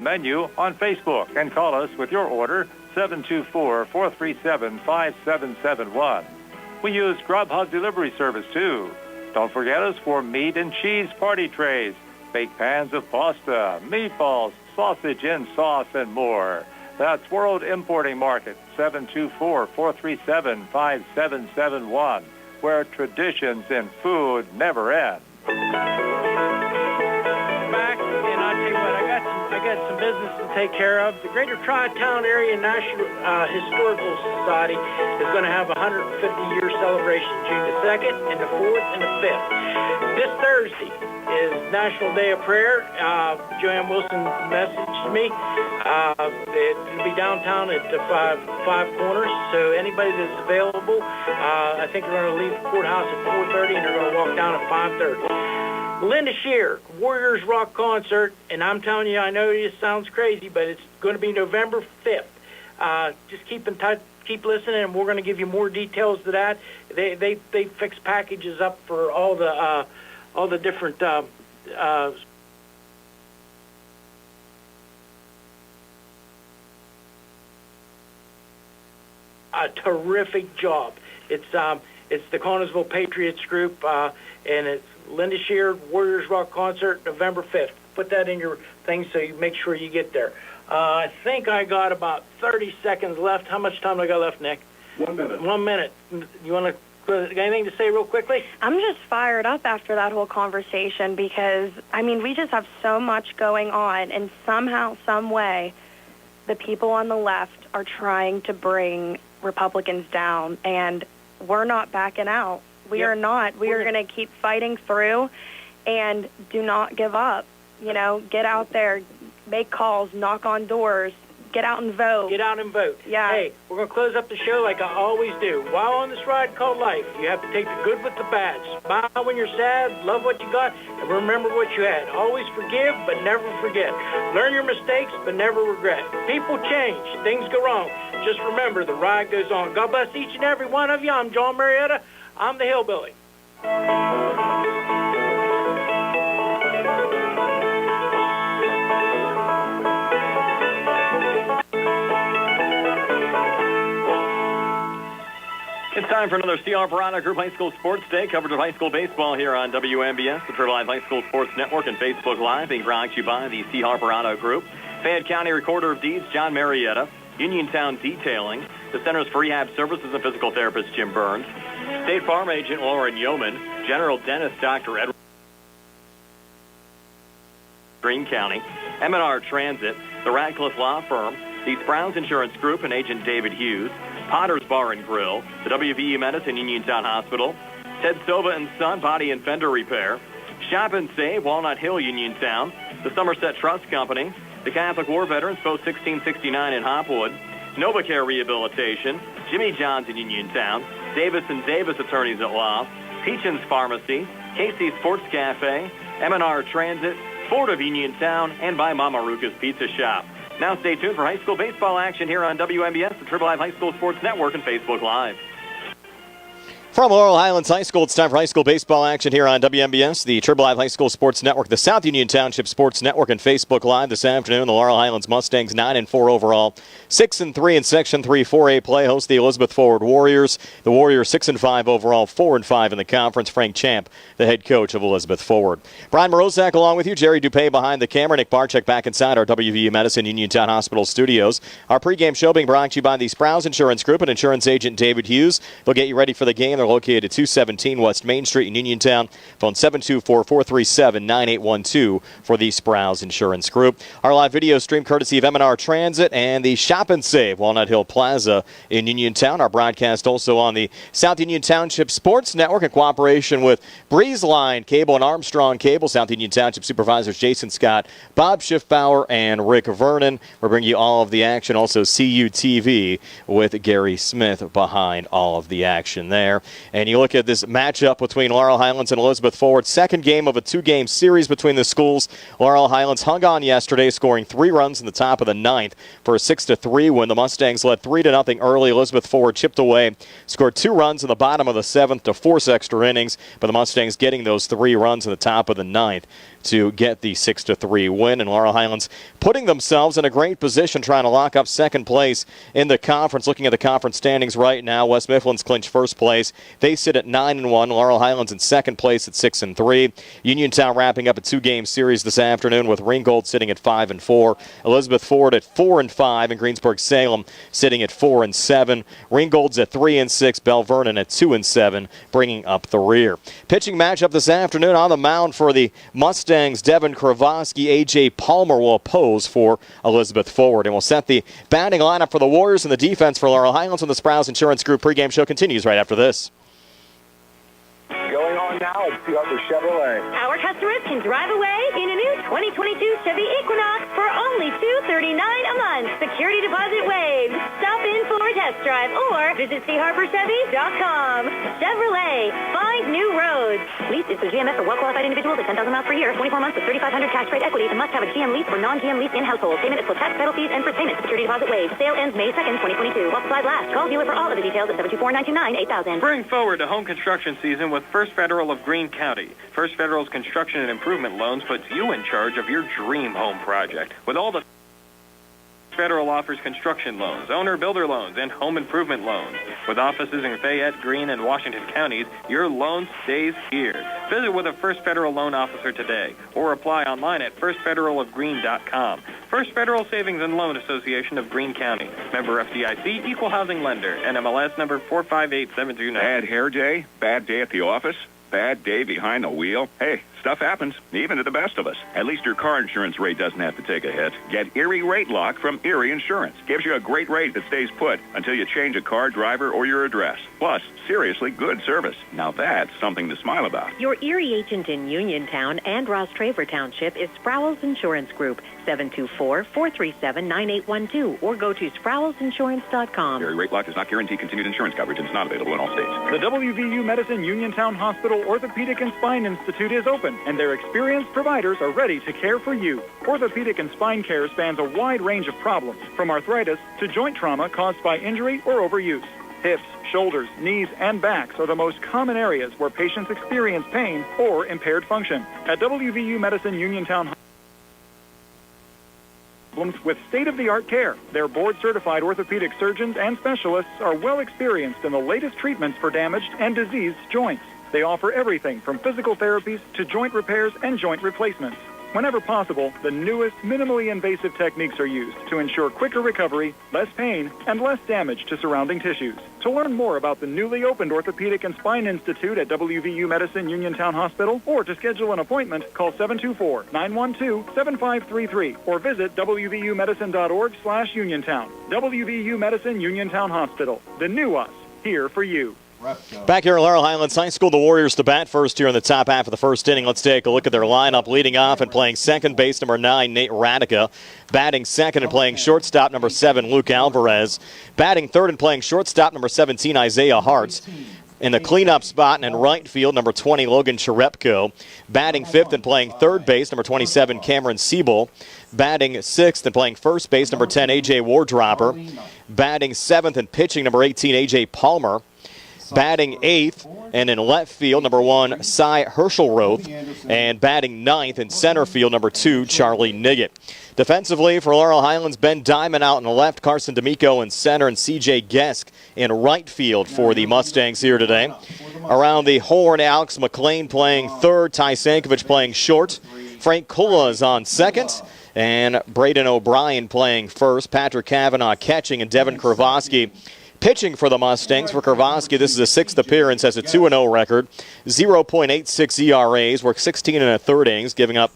menu on Facebook and call us with your order 724-437-5771. We use Grubhub delivery service too. Don't forget us for meat and cheese party trays, baked pans of pasta, meatballs, sausage in sauce, and more. That's World Importing Market, 724-437-5771, where traditions in food never end. Back, and I tell you what, I got some business to take care of. The Greater Tri-Town Area National Historical Society is going to have a 150-year celebration, June the 2nd and the 4th and the 5th. This Thursday is National Day of Prayer. Joanne Wilson messaged me. It'll be downtown at the five corners, so anybody that's available, I think they're going to leave the courthouse at 4:30 and they're going to walk down at 5:30. Linda Shear, Warriors Rock Concert, and I'm telling you, I know this sounds crazy, but it's going to be November 5th. Just keep in touch, keep listening, and we're going to give you more details to that. They fix packages up for all the different a terrific job. It's the Connersville Patriots group, and it's Linda Shear, Warriors Rock Concert, November 5th. Put that in your thing so you make sure you get there. I think I got about 30 seconds left. How much time do I got left, Nick? 1 minute. 1 minute. You want to got anything to say real quickly? I'm just fired up after that whole conversation because, I mean, we just have so much going on, and somehow, some way, the people on the left are trying to bring Republicans down, and we're not backing out. We are not. We are going to keep fighting through and do not give up. You know, get out there, make calls, knock on doors, get out and vote. Get out and vote. Yeah. Hey, we're going to close up the show like I always do. While on this ride called life, you have to take the good with the bad. Smile when you're sad, love what you got, and remember what you had. Always forgive, but never forget. Learn your mistakes, but never regret. People change. Things go wrong. Just remember, the ride goes on. God bless each and every one of you. I'm John Marietta. I'm the Hillbilly. It's time for another C. Harperado Group High School Sports Day. Coverage of high school baseball here on WMBS, the Triple Live High School Sports Network, and Facebook Live, being brought to you by the C. Harperado Group. Fayette County Recorder of Deeds, John Marietta. Uniontown Detailing. The Centers for Rehab Services and Physical Therapist, Jim Burns. State Farm Agent Lauren Yeoman. General Dentist, Dr. Edward. Greene County. M&R Transit. The Radcliffe Law Firm. The Browns Insurance Group and Agent David Hughes. Potter's Bar and Grill, the WVU Medicine Uniontown Hospital, Ted Silva and Son Body and Fender Repair, Shop and Save, Walnut Hill, Uniontown, the Somerset Trust Company, the Catholic War Veterans Post 1669 in Hopwood, NovaCare Rehabilitation, Jimmy John's in Uniontown, Davis and Davis Attorneys at Law, Peachin's Pharmacy, Casey's Sports Cafe, M&R Transit, Ford of Uniontown, and by Mama Ruka's Pizza Shop. Now stay tuned for high school baseball action here on WMBS, the Triple Live High School Sports Network, and Facebook Live. From Laurel Highlands High School, it's time for high school baseball action here on WMBS, the Triple Live High School Sports Network, the South Union Township Sports Network, and Facebook Live this afternoon. The Laurel Highlands Mustangs 9-4 overall, 6-3 in Section 3 4A play, host the Elizabeth Forward Warriors. The Warriors 6-5 overall, 4-5 in the conference. Frank Champ, the head coach of Elizabeth Forward. Brian Morozak along with you, Jerry Dupay behind the camera, Nick Barczyk back inside our WVU Medicine Uniontown Hospital studios. Our pregame show being brought to you by the Sprouse Insurance Group and insurance agent David Hughes. They'll get you ready for the game. They're located at 217 West Main Street in Uniontown. Phone 724-437-9812 for the Sprouse Insurance Group. Our live video stream courtesy of M&R Transit and the Shop and Save, Walnut Hill Plaza in Uniontown. Our broadcast also on the South Union Township Sports Network in cooperation with Breeze Line Cable and Armstrong Cable. South Union Township Supervisors Jason Scott, Bob Schiffbauer, and Rick Vernon. We'll bring you all of the action. Also CUTV with Gary Smith behind all of the action there. And you look at this matchup between Laurel Highlands and Elizabeth Forward. Second game of a two-game series between the schools. Laurel Highlands hung on yesterday, scoring 3 runs in the top of the 9th for a 6-3 win. The Mustangs led 3-0 early. Elizabeth Forward chipped away, scored 2 runs in the bottom of the 7th to force extra innings, but the Mustangs getting those 3 runs in the top of the 9th to get the 6-3 win. And Laurel Highlands putting themselves in a great position trying to lock up second place in the conference. Looking at the conference standings right now, West Mifflin's clinched first place. They sit at 9-1. Laurel Highlands in second place at 6-3. Uniontown wrapping up a 2-game series this afternoon with Ringgold sitting at 5-4. Elizabeth Ford at 4-5, and Greensburg-Salem sitting at 4-7. Ringgold's at 3-6. Bell Vernon at 2-7, bringing up the rear. Pitching matchup this afternoon on the mound for the Mustangs. Devin Kravosky, A.J. Palmer will oppose for Elizabeth Ford, and we'll set the batting lineup for the Warriors and the defense for Laurel Highlands when the Sprouse Insurance Group pregame show continues right after this. Going on now at Seahawks Chevrolet. Our customers can drive away in a new 2022 Chevy Equinox for only $239 a month. Security deposit waived. Stop in for a test drive or visit CHevyCars.com. Chevrolet, find new roads. Lease is through GMS for well-qualified individuals at 10,000 miles per year, 24 months with $3,500 tax rate equity, and must have a GM lease or non-GM lease in household. Payment is for tax, title fees, and for payment. Security deposit waived. Sale ends May 2nd, 2022. While supplies last. Call dealer for all of the details at 724-929-8000. Bring forward the home construction season with First Federal of Greene County. First Federal's construction and improvement loans puts you in charge of your dream home project. With all the Federal offers construction loans, owner-builder loans, and home improvement loans. With offices in Fayette, Greene, and Washington counties, your loan stays here. Visit with a First Federal loan officer today or apply online at firstfederalofgreene.com. First Federal Savings and Loan Association of Greene County. Member FDIC, Equal Housing Lender, NMLS number 458729. Bad hair day? Bad day at the office? Bad day behind the wheel? Hey, stuff happens, even to the best of us. At least your car insurance rate doesn't have to take a hit. Get Erie Rate Lock from Erie Insurance. Gives you a great rate that stays put until you change a car, driver, or your address. Plus, seriously good service. Now that's something to smile about. Your Erie agent in Uniontown and Ross Traver Township is Sproul's Insurance Group, 724-437-9812, or go to SproulsInsurance.com. Erie Rate Lock does not guarantee continued insurance coverage and is not available in all states. The WVU Medicine Uniontown Hospital Orthopedic and Spine Institute is open, and their experienced providers are ready to care for you. Orthopedic and spine care spans a wide range of problems, from arthritis to joint trauma caused by injury or overuse. Hips, shoulders, knees, and backs are the most common areas where patients experience pain or impaired function. At WVU Medicine Uniontown with state-of-the-art care. Their board-certified orthopedic surgeons and specialists are well experienced in the latest treatments for damaged and diseased joints. They offer everything from physical therapies to joint repairs and joint replacements. Whenever possible, the newest, minimally invasive techniques are used to ensure quicker recovery, less pain, and less damage to surrounding tissues. To learn more about the newly opened Orthopedic and Spine Institute at WVU Medicine Uniontown Hospital, or to schedule an appointment, call 724-912-7533 or visit wvumedicine.org/Uniontown. WVU Medicine Uniontown Hospital. The new us, here for you. Back here at Laurel Highlands High School, the Warriors to bat first here in the top half of the first inning. Let's take a look at their lineup. Leading off and playing second base, number 9, Nate Radica. Batting second and playing shortstop, number 7, Luke Alvarez. Batting third and playing shortstop, number 17, Isaiah Hartz. In the cleanup spot and in right field, number 20, Logan Cherepko. Batting fifth and playing third base, number 27, Cameron Siebel. Batting sixth and playing first base, number 10, A.J. Wardropper. Batting seventh and pitching, number 18, A.J. Palmer. Batting eighth and in left field, number 1, Cy Herschelroth. And batting ninth in center field, number 2, Charlie Niggett. Defensively for Laurel Highlands, Ben Diamond out in the left, Carson D'Amico in center, and C.J. Gesk in right field for the Mustangs here today. Around the horn, Alex McLean playing third, Ty Sankovic playing short. Frank Kula is on second, and Braden O'Brien playing first. Patrick Kavanaugh catching, and Devin Kravosky pitching for the Mustangs. For Kravosky, this is his 6th appearance, has a 2-0 record, 0.86 ERAs, worked 16 and a third innings, giving up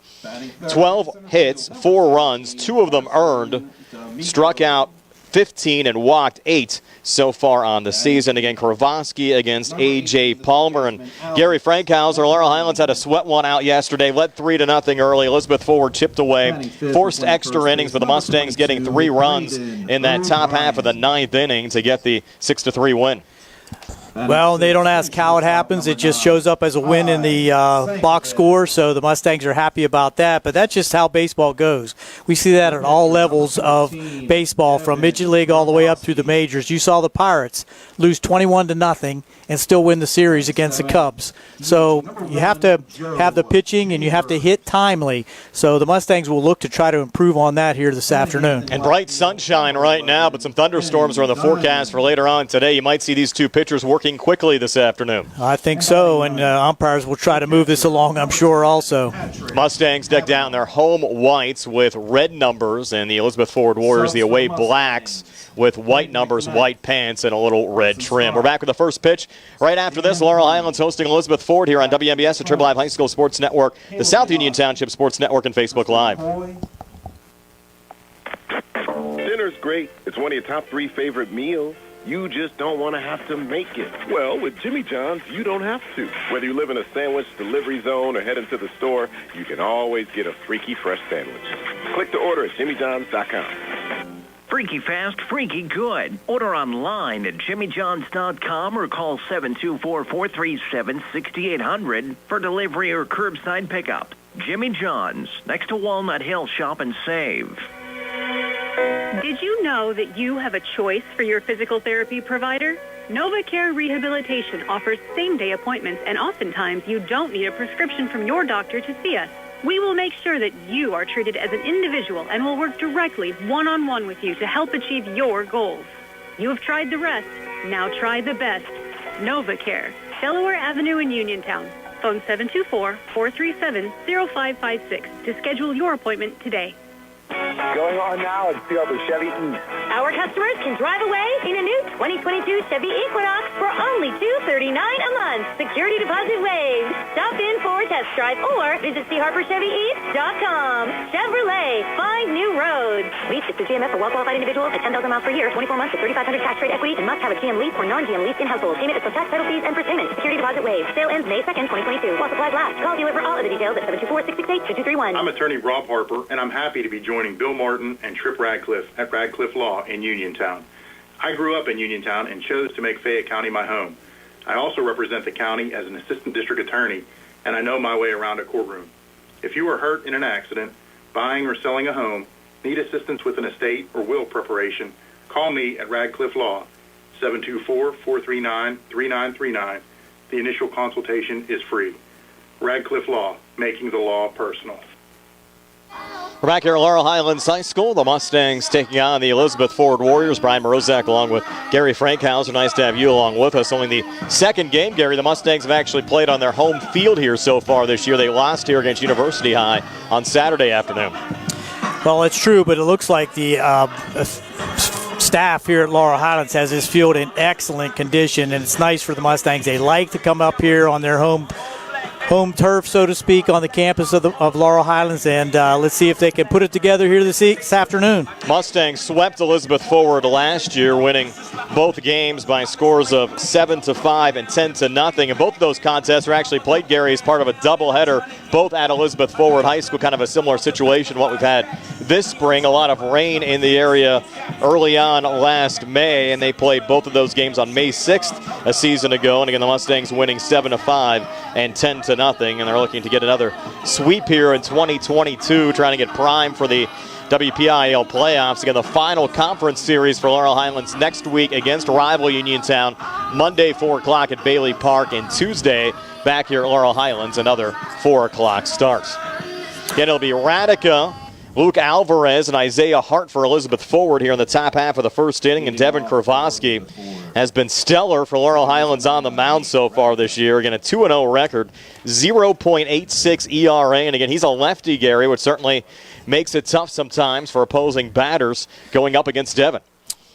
12 hits, 4 runs, 2 of them earned, struck out 15 and walked 8 so far on the season. Again, Kravosky against A.J. Palmer. And Gary Frankhauser, Laurel Highlands had a sweat one out yesterday, led 3-0 early. Elizabeth Ford chipped away, forced extra innings, but the Mustangs getting 3 runs in that top half of the 9th inning to get the 6-3 win. Well, they don't ask how it happens. It just shows up as a win in the box score, so the Mustangs are happy about that. But that's just how baseball goes. We see that at all levels of baseball, from midget league all the way up through the majors. You saw the Pirates lose 21-0 and still win the series against the Cubs. So you have to have the pitching and you have to hit timely. So the Mustangs will look to try to improve on that here this afternoon. And bright sunshine right now, but some thunderstorms are in the forecast for later on today. You might see these two pitchers working quickly this afternoon. I think so, and umpires will try to move this along, I'm sure, also. Mustangs decked out in their home whites with red numbers, and the Elizabeth Forward Warriors, the away blacks, with white numbers, white pants, and a little red trim. We're back with the first pitch right after this. Laurel Highlands hosting Elizabeth Forward here on WMBS, the Triple Live High School Sports Network, the South Union Township Sports Network, and Facebook Live. Dinner's great. It's one of your top 3 favorite meals. You just don't want to have to make it. Well, with Jimmy John's, you don't have to. Whether you live in a sandwich delivery zone or head into the store, you can always get a freaky fresh sandwich. Click to order at jimmyjohns.com. Freaky fast, freaky good. Order online at jimmyjohns.com or call 724-437-6800 for delivery or curbside pickup. Jimmy John's, next to Walnut Hill. Shop and save. Did you know that you have a choice for your physical therapy provider? NovaCare Rehabilitation offers same-day appointments, and oftentimes you don't need a prescription from your doctor to see us. We will make sure that you are treated as an individual and will work directly one-on-one with you to help achieve your goals. You have tried the rest. Now try the best. NovaCare, Delaware Avenue in Uniontown. Phone 724-437-0556 to schedule your appointment today. Going on now at Field of Chevy East. Our customers can drive away in a new 2022 Chevy Equinox for only $239 a month. Security deposit waived. Stop in for a test drive or visit charperchevyeast.com. Chevrolet, find new roads. Lease is through GMF for well-qualified individuals at 10,000 miles per year, 24 months with 3,500 tax rate equity, and must have a GM lease or non-GM lease in household. Payment is for tax, title fees, and first payment. Security deposit waived. Sale ends May 2nd, 2022. While supplies last. Call dealer for all other details at 724-668-2231. I'm attorney Rob Harper, and I'm happy to be joining Bill Martin and Trip Radcliffe at Radcliffe Law in Uniontown. I grew up in Uniontown and chose to make Fayette County my home. I also represent the county as an assistant district attorney, and I know my way around a courtroom. If you are hurt in an accident, buying or selling a home, need assistance with an estate or will preparation, call me at Radcliffe Law, 724-439-3939. The initial consultation is free. Radcliffe Law, making the law personal. We're back here at Laurel Highlands High School. The Mustangs taking on the Elizabeth Forward Warriors. Brian Morozak along with Gary Frankhauser. Nice to have you along with us. Only the second game, Gary. The Mustangs have actually played on their home field here so far this year. They lost here against University High on Saturday afternoon. Well, it's true, but it looks like the staff here at Laurel Highlands has this field in excellent condition, and it's nice for the Mustangs. They like to come up here on their home turf, so to speak, on the campus of Laurel Highlands, and let's see if they can put it together here this afternoon. Mustangs swept Elizabeth Forward last year, winning both games by scores of 7-5 and 10-0, and both of those contests were actually played, Gary, as part of a doubleheader, both at Elizabeth Forward High School, kind of a similar situation to what we've had this spring. A lot of rain in the area early on last May, and they played both of those games on May 6th a season ago, and again, the Mustangs winning 7-5 and 10-0, and they're looking to get another sweep here in 2022, trying to get primed for the WPIAL playoffs. Again, the final conference series for Laurel Highlands next week against rival Uniontown, Monday 4 o'clock at Bailey Park, and Tuesday back here at Laurel Highlands, another 4 o'clock starts. Again, it'll be Radica, Luke Alvarez, and Isaiah Hart for Elizabeth Forward here in the top half of the first inning, and Devin Kravosky has been stellar for Laurel Highlands on the mound so far this year. Again, a 2-0 record, 0.86 ERA, and again, he's a lefty, Gary, which certainly makes it tough sometimes for opposing batters going up against Devin.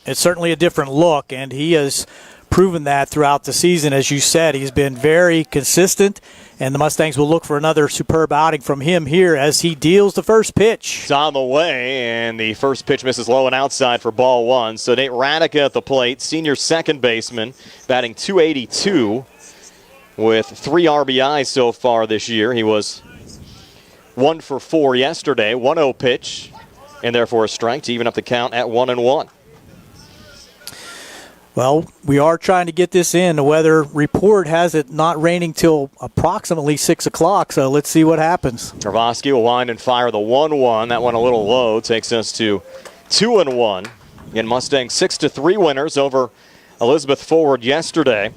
It's certainly a different look, and he has proven that throughout the season. As you said, he's been very consistent, and the Mustangs will look for another superb outing from him here as he deals the first pitch. It's on the way, and the first pitch misses low and outside for ball one. So Nate Radica at the plate, senior second baseman, batting .282 with 3 RBIs so far this year. He was 1 for 4 yesterday, 1-0 pitch, and therefore a strike to even up the count at 1-1. Well, we are trying to get this in. The weather report has it not raining till approximately 6 o'clock, so let's see what happens. Kravoski will wind and fire the 1-1. That one a little low. Takes us to 2-1. Again, Mustangs 6-3 winners over Elizabeth Forward yesterday.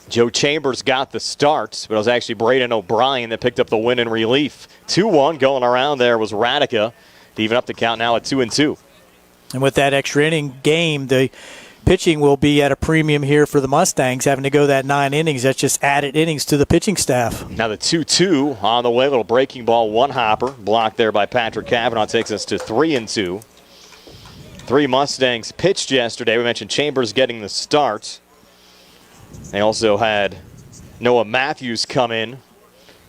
Joe Chambers got the start, but it was actually Braden O'Brien that picked up the win in relief. 2-1 going around there was Radica to even up the count now at 2-2. And with that extra inning game, the pitching will be at a premium here for the Mustangs, having to go that 9 innings. That's just added innings to the pitching staff. Now the 2-2 on the way. Little breaking ball, one hopper. Blocked there by Patrick Cavanaugh. Takes us to 3-2. 3 Mustangs pitched yesterday. We mentioned Chambers getting the start. They also had Noah Matthews come in.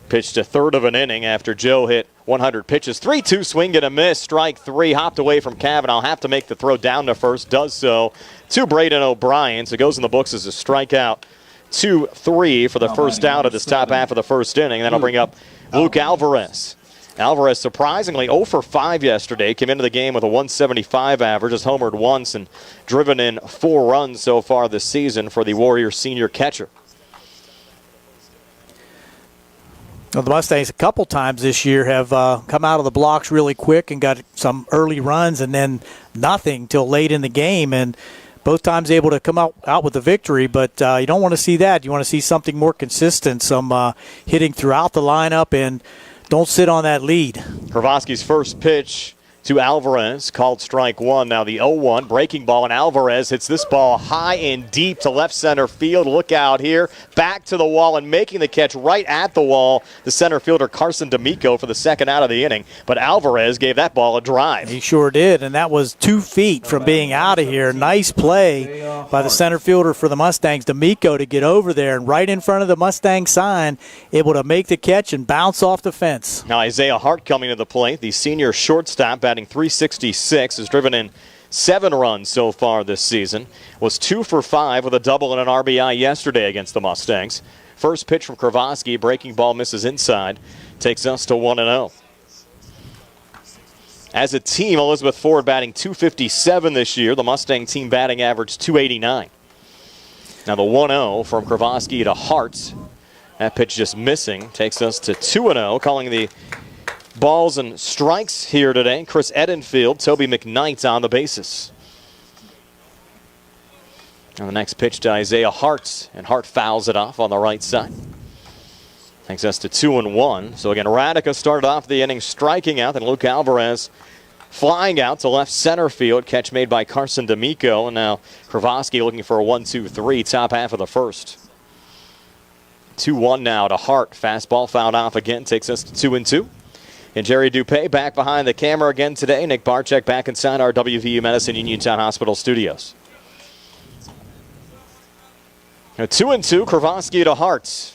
Pitched a third of an inning after Joe hit 100 pitches. 3-2 swing and a miss. Strike 3. Hopped away from Cavanaugh. Have to make the throw down to first. Does so to Braden O'Brien. So it goes in the books as a strikeout. 2-3 for the first out of this top half of the first inning. That'll bring up Luke Alvarez. Alvarez surprisingly 0 for 5 yesterday. Came into the game with a 175 average. Has homered once and driven in 4 runs so far this season for the Warriors senior catcher. Well, the Mustangs a couple times this year have come out of the blocks really quick and got some early runs and then nothing till late in the game. And both times able to come out with a victory, but you don't want to see that. You want to see something more consistent, some hitting throughout the lineup, and don't sit on that lead. Kravoski's first pitch to Alvarez, called strike 1. Now the 0-1, breaking ball, and Alvarez hits this ball high and deep to left center field. Look out here, back to the wall, and making the catch right at the wall, the center fielder Carson D'Amico for the second out of the inning. But Alvarez gave that ball a drive. He sure did, and that was 2 feet from being out of here. Nice play by the center fielder for the Mustangs, D'Amico, to get over there and right in front of the Mustang sign, able to make the catch and bounce off the fence. Now Isaiah Hart coming to the plate, the senior shortstop, batting .366, has driven in 7 runs so far this season. Was 2 for 5 with a double and an RBI yesterday against the Mustangs. First pitch from Kravoski, breaking ball misses inside, takes us to 1-0. As a team, Elizabeth Ford batting .257 this year. The Mustang team batting average .289. Now the 1-0 from Kravoski to Hart. That pitch just missing, takes us to 2-0, calling the balls and strikes here today. Chris Edenfield, Toby McKnight on the bases. And the next pitch to Isaiah Hart, and Hart fouls it off on the right side. Takes us to 2-1. So again, Radica started off the inning striking out, then Luke Alvarez flying out to left center field. Catch made by Carson D'Amico, and now Kravoski looking for a 1-2-3, top half of the first. 2-1 now to Hart. Fastball fouled off again, takes us to 2-2. And Jerry Dupay back behind the camera again today. Nick Barczyk back inside our WVU Medicine Uniontown Hospital studios. Now 2-2, Kravoski to Hart.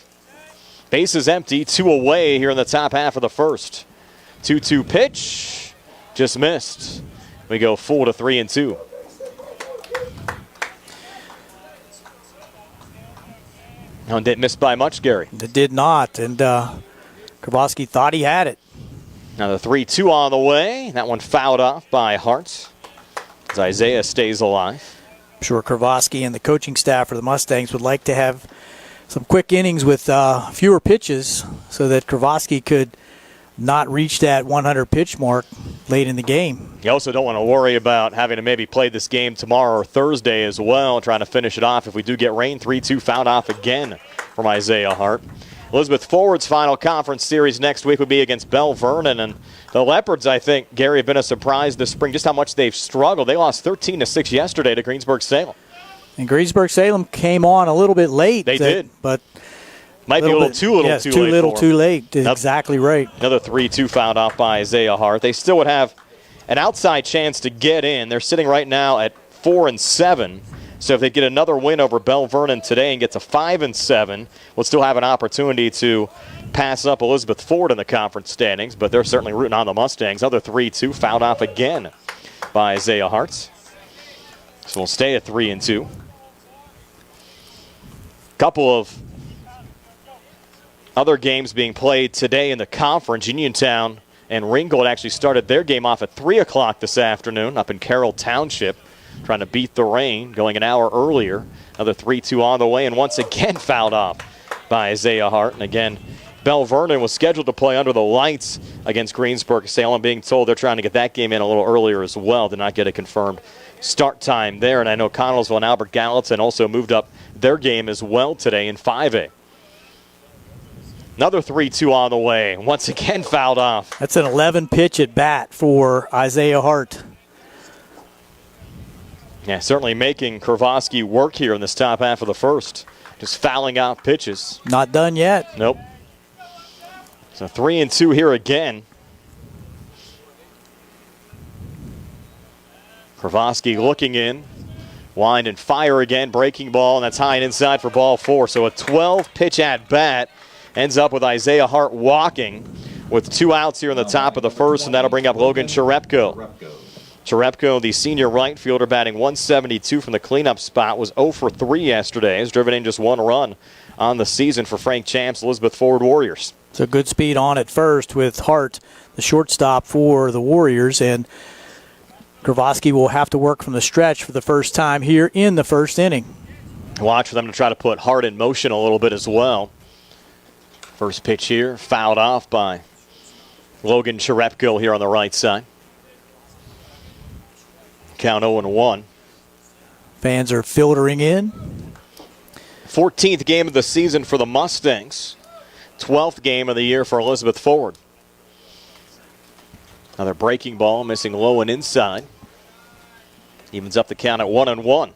Bases empty, 2 away here in the top half of the first. 2-2 pitch, just missed. We go full to 3-2. No, didn't miss by much, Gary. It did not, and Kravoski thought he had it. Now the 3-2 on the way. That one fouled off by Hart as Isaiah stays alive. I'm sure Kravoski and the coaching staff for the Mustangs would like to have some quick innings with fewer pitches so that Kravoski could not reach that 100 pitch mark late in the game. You also don't want to worry about having to maybe play this game tomorrow or Thursday as well, trying to finish it off if we do get rain. 3-2 fouled off again from Isaiah Hart. Elizabeth Forward's final conference series next week would be against Bell Vernon, and the Leopards, I think, Gary, have been a surprise this spring, just how much they've struggled. They lost 13-6 yesterday to Greensburg-Salem. And Greensburg-Salem came on a little bit late. They did. But might be a little too late. Too little, too late. Exactly right. Another 3-2 fouled off by Isaiah Hart. They still would have an outside chance to get in. They're sitting right now at 4-7. So if they get another win over Bell Vernon today and get to 5-7, we'll still have an opportunity to pass up Elizabeth Ford in the conference standings, but they're certainly rooting on the Mustangs. Another 3-2 fouled off again by Isaiah Hart. So we'll stay at 3-2. Couple of other games being played today in the conference. Uniontown and Ringgold actually started their game off at 3 o'clock this afternoon up in Carroll Township. trying to beat the rain, going an hour earlier. Another 3-2 on the way, and once again fouled off by Isaiah Hart. And again, Bell Vernon was scheduled to play under the lights against Greensburg-Salem, being told they're trying to get that game in a little earlier as well. Did not get a confirmed start time there. And I know Connellsville and Albert Gallatin also moved up their game as well today in 5A. Another 3-2 on the way. Once again fouled off. That's an 11-pitch at bat for Isaiah Hart. Yeah, certainly making Kravosky work here in this top half of the first. Just fouling out pitches. Not done yet. Nope. So 3-2 here again. Kravosky looking in. Wind and fire again. Breaking ball, and that's high and inside for ball 4. So a 12-pitch at bat. Ends up with Isaiah Hart walking with 2 outs here in the top of the first, and that'll bring up Logan Cherepko. Cherepko, the senior right fielder, batting 172 from the cleanup spot, was 0 for 3 yesterday. Has driven in just 1 run on the season for Frank Champ's Elizabeth Forward Warriors. So good speed on at first with Hart, the shortstop for the Warriors, and Kravosky will have to work from the stretch for the first time here in the first inning. Watch for them to try to put Hart in motion a little bit as well. First pitch here, fouled off by Logan Cherepko here on the right side. Count 0-1. Fans are filtering in. 14th game of the season for the Mustangs. 12th game of the year for Elizabeth Forward. Another breaking ball, missing low and inside. Evens up the count at 1-1.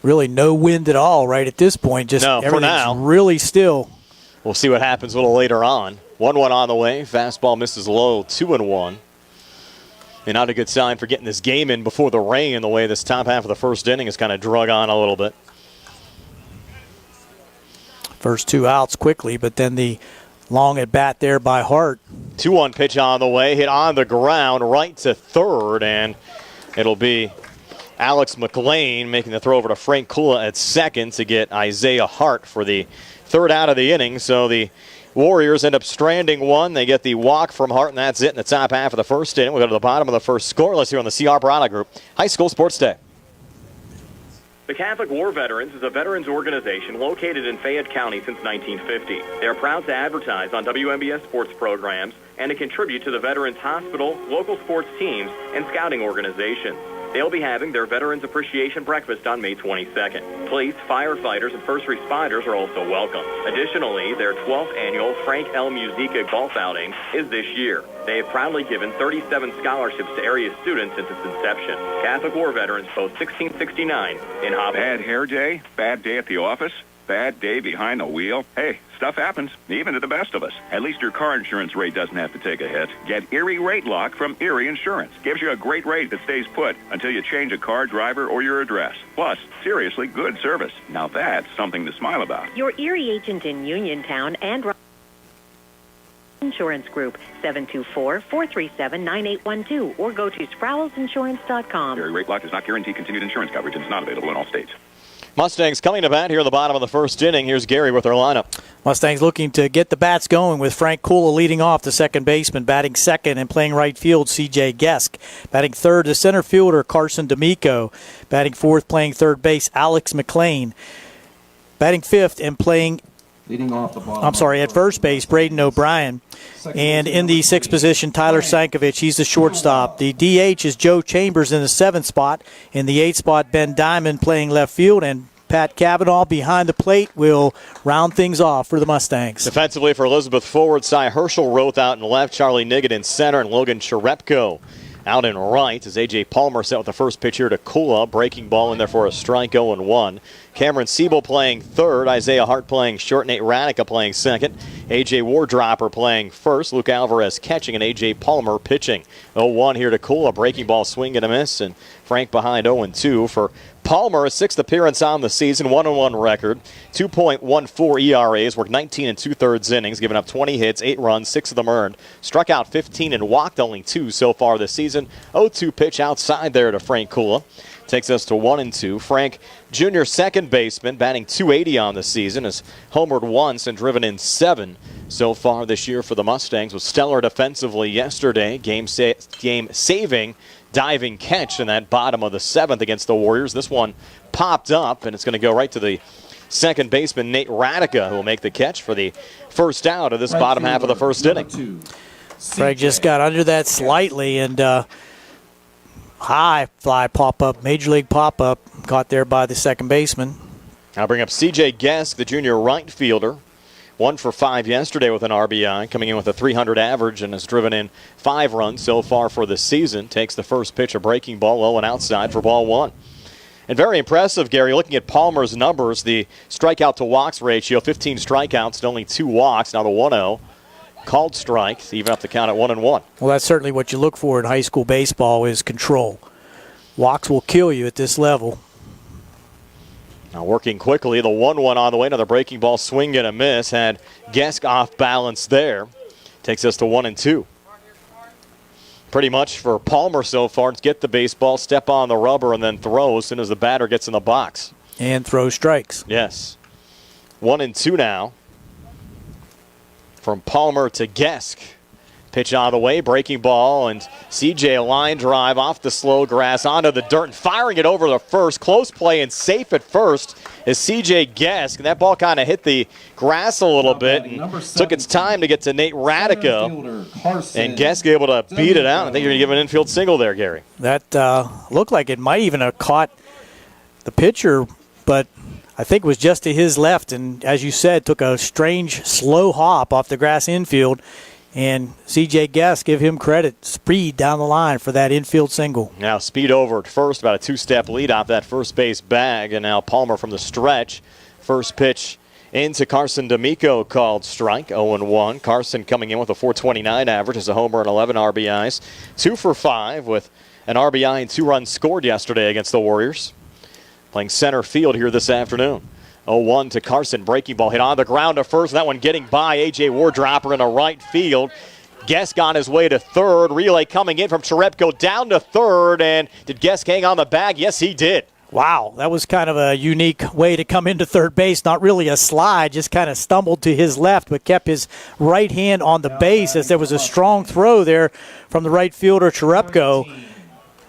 Really no wind at all right at this point. Just no, for now. Really still. We'll see what happens a little later on. 1-1 on the way. Fastball misses low, 2-1. And not a good sign for getting this game in before the rain, the way this top half of the first inning has kind of drug on a little bit. First 2 outs quickly, but then the long at bat there by Hart. 2-1 pitch on the way, hit on the ground, right to third, and it'll be Alex McLean making the throw over to Frank Kula at second to get Isaiah Hart for the third out of the inning. So the Warriors end up stranding 1. They get the walk from Hart, and that's it in the top half of the first inning. We'll go to the bottom of the first, scoreless here on the CR Product Group High School Sports Day. The Catholic War Veterans is a veterans organization located in Fayette County since 1950. They are proud to advertise on WMBS sports programs and to contribute to the Veterans Hospital, local sports teams, and scouting organizations. They'll be having their Veterans Appreciation Breakfast on May 22nd. Police, firefighters, and first responders are also welcome. Additionally, their 12th annual Frank L. Musica golf outing is this year. They have proudly given 37 scholarships to area students since its inception. Catholic War Veterans Post 1669 in Hopkins. Bad hair day? Bad day at the office? Bad day behind the wheel? Hey, stuff happens, even to the best of us. At least your car insurance rate doesn't have to take a hit. Get Erie Rate Lock from Erie Insurance. Gives you a great rate that stays put until you change a car, driver, or your address. Plus, seriously good service. Now that's something to smile about. Your Erie agent in Uniontown and Insurance Group, 724-437-9812, or go to SproulsInsurance.com. Erie Rate Lock does not guarantee continued insurance coverage and is not available in all states. Mustangs coming to bat here in the bottom of the first inning. Here's Gary with their lineup. Mustangs looking to get the bats going with Frank Kula leading off, the second baseman. Batting second and playing right field, C.J. Gesk. Batting third, the center fielder, Carson D'Amico. Batting fourth, playing third base, Alex McLean. Batting fifth and playing at first base, Braden O'Brien. And in the sixth position, Tyler Sankovic. He's the shortstop. The DH is Joe Chambers in the seventh spot. In the eighth spot, Ben Diamond playing left field. And Pat Cavanaugh behind the plate will round things off for the Mustangs. Defensively for Elizabeth Forward, Cy Herschel out in left, Charlie Niggett in center, and Logan Cherepko out in right as A.J. Palmer set with the first pitch here to Kula. Breaking ball in there for a strike, 0-1. Cameron Siebel playing third. Isaiah Hart playing short. Nate Radica playing second. A.J. Wardropper playing first. Luke Alvarez catching and A.J. Palmer pitching. 0-1 here to Kula. Breaking ball, swing and a miss. And Frank behind 0-2 for Palmer. A sixth appearance on the season. 1-1 record. 2.14 ERAs. Worked 19 2/3 innings. Given up 20 hits, 8 runs, 6 of them earned. Struck out 15 and walked only 2 so far this season. 0-2 pitch outside there to Frank Kula. Takes us to 1-2. Frank Jr., second baseman, batting .280 on the season, has homered once and driven in 7 so far this year for the Mustangs. Was stellar defensively yesterday. Game-saving diving catch in that bottom of the 7th against the Warriors. This one popped up, and it's going to go right to the second baseman, Nate Radica, who will make the catch for the first out of this bottom half of the first inning. Frank just got under that slightly, and high fly pop-up, major league pop-up, caught there by the second baseman. I'll bring up C.J. Gesk, the junior right fielder. 1 for 5 yesterday with an RBI, coming in with a .300 average and has driven in 5 runs so far for the season. Takes the first pitch, a breaking ball, low and outside for ball 1. And very impressive, Gary, looking at Palmer's numbers, the strikeout to walks ratio, 15 strikeouts and only 2 walks. Now the 1-0 called strikes, even up the count at 1-1. Well, that's certainly what you look for in high school baseball is control. Walks will kill you at this level. Now working quickly, the 1-1 on the way. Another breaking ball, swing and a miss. Had Gesk off balance there. Takes us to 1-2. Pretty much for Palmer so far, it's get the baseball, step on the rubber, and then throw as soon as the batter gets in the box. And throw strikes. Yes. 1-2 now. From Palmer to Gesk. Pitch on the way, breaking ball, and C.J. a line drive off the slow grass onto the dirt and firing it over the first. Close play and safe at first is C.J. Gesk, and that ball kind of hit the grass a little bit and took its time to get to Nate Radica, and Gesk able to beat it out. I think you're going to give an infield single there, Gary. That looked like it might even have caught the pitcher, but I think it was just to his left, and as you said, took a strange slow hop off the grass infield. And C.J. Gesk, give him credit, speed down the line for that infield single. Now speed over at first, about a 2-step lead off that first base bag. And now Palmer from the stretch. First pitch into Carson D'Amico called strike, 0-1. Carson coming in with a .429 average as a homer and 11 RBIs. 2 for 5 with an RBI and 2 runs scored yesterday against the Warriors. Playing center field here this afternoon. 0-1 to Carson. Breaking ball hit on the ground to first. That one getting by A.J. Wardropper in a right field. Gesk on his way to third. Relay coming in from Cherepko down to third. And did Gesk hang on the bag? Yes, he did. Wow, that was kind of a unique way to come into third base. Not really a slide, just kind of stumbled to his left, but kept his right hand on the base as there was a strong throw there from the right fielder, Cherepko.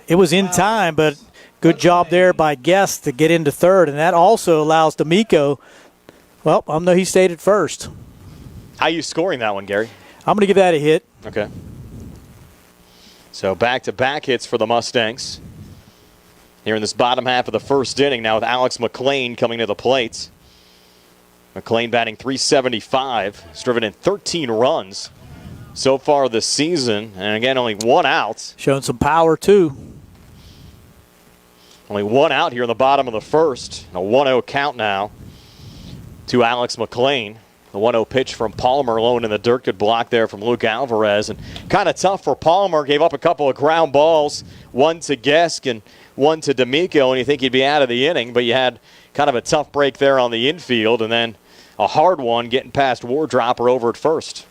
It was in time, but good job there by Gesk to get into third, and that also allows D'Amico, well, I'm he stayed at first. How are you scoring that one, Gary? I'm going to give that a hit. Okay. So back-to-back hits for the Mustangs. Here in this bottom half of the first inning now with Alex McLean coming to the plate. McLean batting .375. He's driven in 13 runs so far this season, and again, only 1 out. Showing some power, too. Only 1 out here in the bottom of the first. A 1-0 count now to Alex McLean. The 1-0 pitch from Palmer, low in the dirt. Good block there from Luke Alvarez. And kind of tough for Palmer. Gave up a couple of ground balls. 1 to Gesk and 1 to D'Amico. And you think he'd be out of the inning. But you had kind of a tough break there on the infield. And then a hard one getting past Wardropper over at first.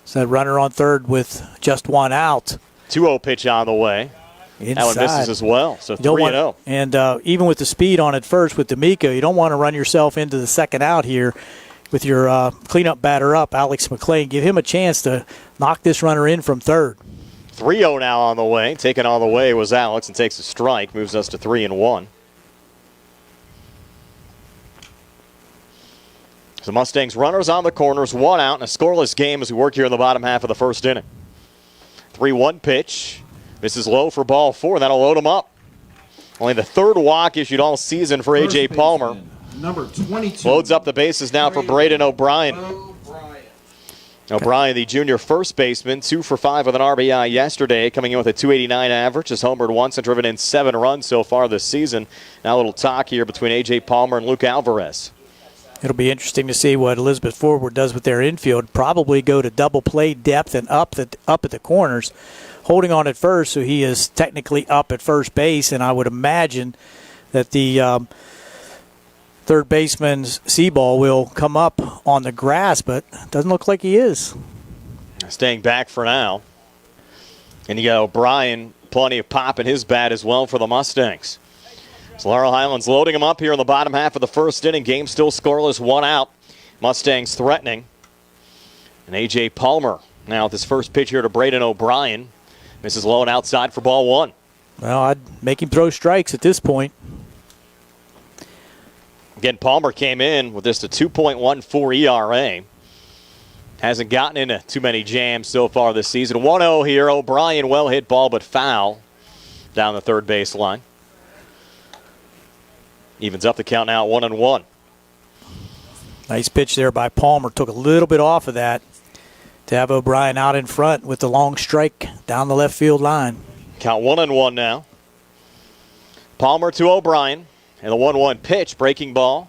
So that runner on third with just 1 out. 2-0 pitch on the way. Inside. That one misses as well, so 3-0. And even with the speed on it first with D'Amico, you don't want to run yourself into the second out here with your cleanup batter up, Alex McLean. Give him a chance to knock this runner in from third. 3-0 now on the way. Taken on the way was Alex and takes a strike. Moves us to 3-1. So Mustangs runners on the corners, 1 out, and a scoreless game as we work here in the bottom half of the first inning. 3-1 pitch. This is low for ball 4. That'll load him up. Only the 3rd walk issued all season for A.J. Palmer. Number 22. Loads up the bases now for Braden O'Brien. O'Brien, the junior first baseman, 2 for 5 with an RBI yesterday, coming in with a .289 average. Has homered once and driven in 7 runs so far this season. Now a little talk here between A.J. Palmer and Luke Alvarez. It'll be interesting to see what Elizabeth Forward does with their infield. Probably go to double play depth and up at the corners. Holding on at first, so he is technically up at first base, and I would imagine that the third baseman's C-ball will come up on the grass, but doesn't look like he is. Staying back for now. And you got O'Brien with plenty of pop in his bat as well for the Mustangs. So Laurel Highlands loading them up here in the bottom half of the first inning. Game still scoreless, 1 out. Mustangs threatening. And A.J. Palmer now with his first pitch here to Braden O'Brien. Misses low and outside for ball 1. Well, I'd make him throw strikes at this point. Again, Palmer came in with just a 2.14 ERA. Hasn't gotten into too many jams so far this season. 1-0 here. O'Brien, well hit ball, but foul down the third base line. Evens up the count now at 1-1. Nice pitch there by Palmer. Took a little bit off of that to have O'Brien out in front with the long strike down the left field line. Count 1-1 now. Palmer to O'Brien. And the 1-1 pitch, breaking ball.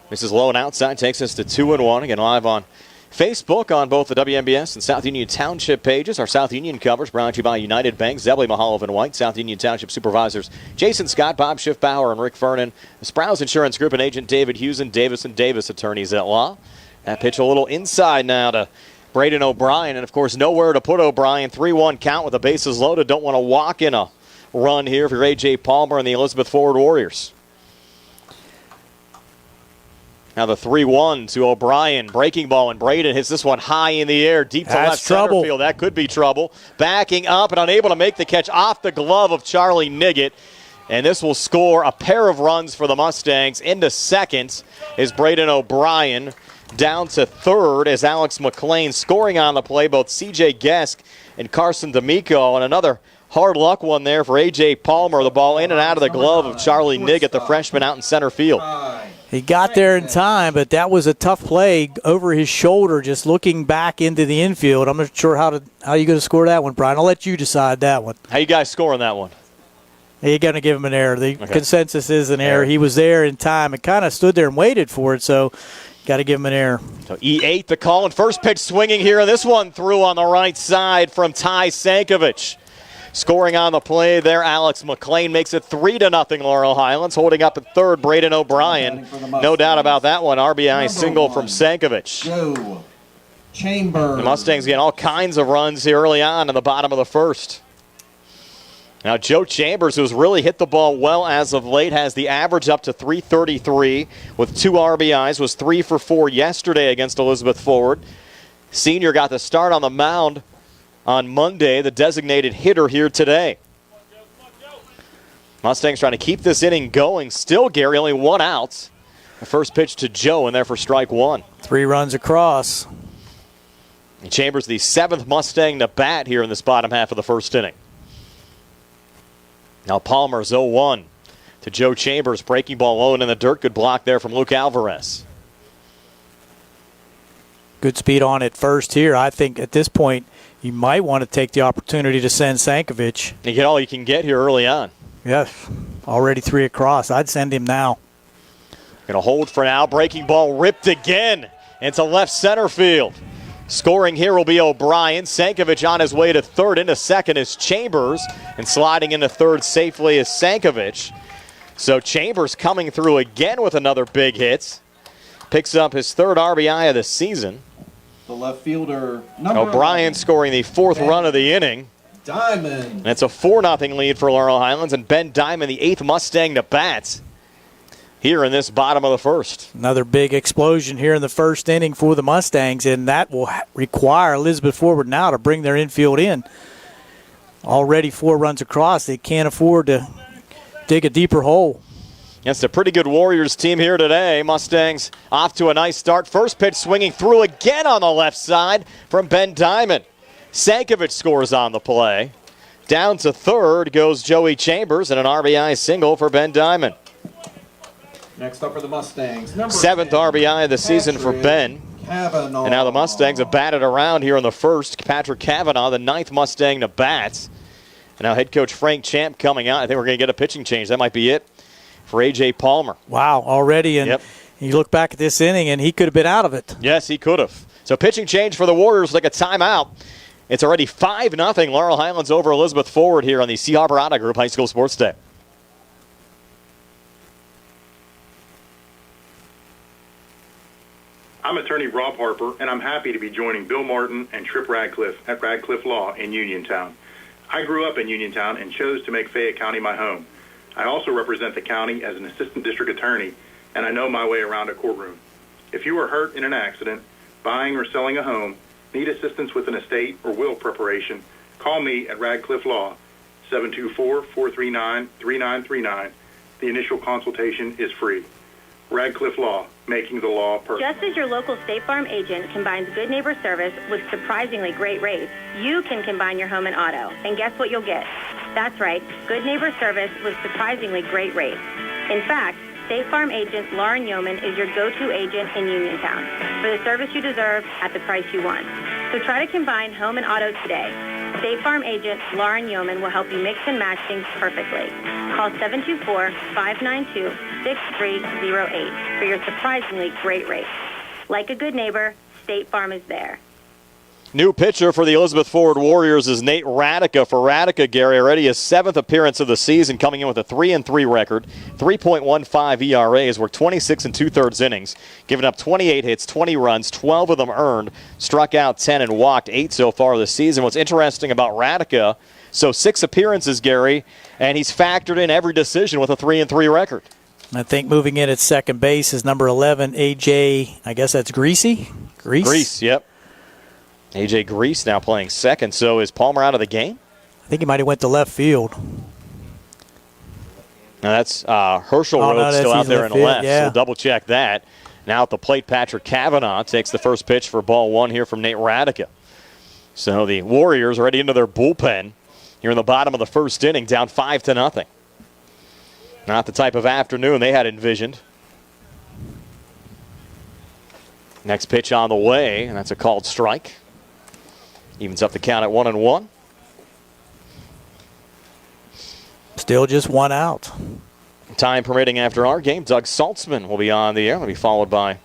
Misses low and outside, takes us to 2-1. Again, live on Facebook on both the WMBS and South Union Township pages. Our South Union coverage brought to you by United Bank, Zebley, Mahaloff, and White. South Union Township supervisors Jason Scott, Bob Schiffbauer, and Rick Fernan. The Sprouse Insurance Group and agent David Hughes and Davis & Davis attorneys at law. That pitch a little inside now to Braden O'Brien. And, of course, nowhere to put O'Brien. 3-1 count with the bases loaded. Don't want to walk in a run here for A.J. Palmer and the Elizabeth Forward Warriors. Now the 3-1 to O'Brien. Breaking ball, and Braden hits this one high in the air, deep to left center field. That could be trouble. Backing up and unable to make the catch off the glove of Charlie Niggett. And this will score a pair of runs for the Mustangs. Into second is Braden O'Brien. Down to third is Alex McLean. Scoring on the play, both C.J. Gesk and Carson D'Amico. And another hard luck one there for A.J. Palmer. The ball in and out of the glove of Charlie Niggett, the freshman out in center field. He got there in time, but that was a tough play over his shoulder, just looking back into the infield. I'm not sure how you going to score that one, Brian. I'll let you decide that one. How you guys scoring that one? You're going to give him an error. The consensus is an error. He was there in time and kind of stood there and waited for it, so got to give him an error. So E8 the call, and first pitch swinging here, and this one through on the right side from Ty Sankovic. Scoring on the play there, Alex McLean makes it 3-0 Laurel Highlands. Holding up at third, Braden O'Brien. No doubt about that one. RBI single from Sankovic. Joe Chambers. The Mustangs getting all kinds of runs here early on in the bottom of the first. Now Joe Chambers, who's really hit the ball well as of late, has the average up to 333 with 2 RBIs, was 3 for 4 yesterday against Elizabeth Forward. Senior got the start on the mound on Monday, the designated hitter here today. Mustangs trying to keep this inning going. Still, Gary, only 1 out. The first pitch to Joe in there for strike 1. 3 runs across. And Chambers, the 7th Mustang to bat here in this bottom half of the first inning. Now Palmer's 0-1 to Joe Chambers. Breaking ball low and in the dirt. Good block there from Luke Alvarez. Good speed on it first here. I think at this point you might want to take the opportunity to send Sankovic. You get all you can get here early on. Yes, already 3 across. I'd send him now. Going to hold for now. Breaking ball ripped again into left center field. Scoring here will be O'Brien. Sankovic on his way to third. Into second is Chambers. And sliding into third safely is Sankovic. So Chambers coming through again with another big hit. Picks up his 3rd RBI of the season. The left fielder, O'Brien scoring the 4th run of the inning. Diamond. And it's a 4-0 lead for Laurel Highlands. And Ben Diamond, the 8th Mustang to bat here in this bottom of the first. Another big explosion here in the first inning for the Mustangs, and that will require Elizabeth Forward now to bring their infield in. Already 4 runs across. They can't afford to dig a deeper hole. It's a pretty good Warriors team here today. Mustangs off to a nice start. First pitch swinging through again on the left side from Ben Diamond. Sankovic scores on the play. Down to third goes Joey Chambers and an RBI single for Ben Diamond. Next up for the Mustangs. 7th RBI of the season for Ben. Kavanaugh. And now the Mustangs have batted around here in the first. Patrick Kavanaugh, the 9th Mustang to bat. And now head coach Frank Champ coming out. I think we're going to get a pitching change. That might be it for A.J. Palmer. Wow, already. And you look back at this inning, and he could have been out of it. Yes, he could have. So pitching change for the Warriors, like a timeout. It's already 5-0 Laurel Highlands over Elizabeth Forward here on the C. Harbor Auto Group High School Sports Day. I'm attorney Rob Harper, and I'm happy to be joining Bill Martin and Tripp Radcliffe at Radcliffe Law in Uniontown. I grew up in Uniontown and chose to make Fayette County my home. I also represent the county as an assistant district attorney, and I know my way around a courtroom. If you are hurt in an accident, buying or selling a home, need assistance with an estate or will preparation, call me at Radcliffe Law, 724-439-3939. The initial consultation is free. Radcliffe Law, making the law personal. Just as your local State Farm agent combines good neighbor service with surprisingly great rates, you can combine your home and auto. And guess what you'll get? That's right, good neighbor service with surprisingly great rates. In fact, State Farm agent Lauren Yeoman is your go-to agent in Uniontown for the service you deserve at the price you want. So try to combine home and auto today. State Farm agent Lauren Yeoman will help you mix and match things perfectly. Call 724-592-6308 for your surprisingly great rates. Like a good neighbor, State Farm is there. New pitcher for the Elizabeth Forward Warriors is Nate Radica. For Radica, Gary, already his 7th appearance of the season, coming in with a 3-3 record, 3.15 ERA. Has worked 26 2/3 innings, given up 28 hits, 20 runs, 12 of them earned, struck out 10 and walked 8 so far this season. What's interesting about Radica, so 6 appearances, Gary, and he's factored in every decision with a 3-3 record. I think moving in at second base is number 11, A.J., I guess that's Greasy? Grease, yep. A.J. Grease now playing second. So is Palmer out of the game? I think he might have went to left field. Now that's Herschel Road still out there in the left. Yeah. So we'll double check that. Now at the plate, Patrick Cavanaugh takes the first pitch for ball 1 here from Nate Radica. So the Warriors are ready into their bullpen here in the bottom of the first inning, down 5-0. Not the type of afternoon they had envisioned. Next pitch on the way, and that's a called strike. Evens up the count at 1-1. Still just 1 out. Time permitting after our game, Doug Saltzman will be on the air. Will be followed by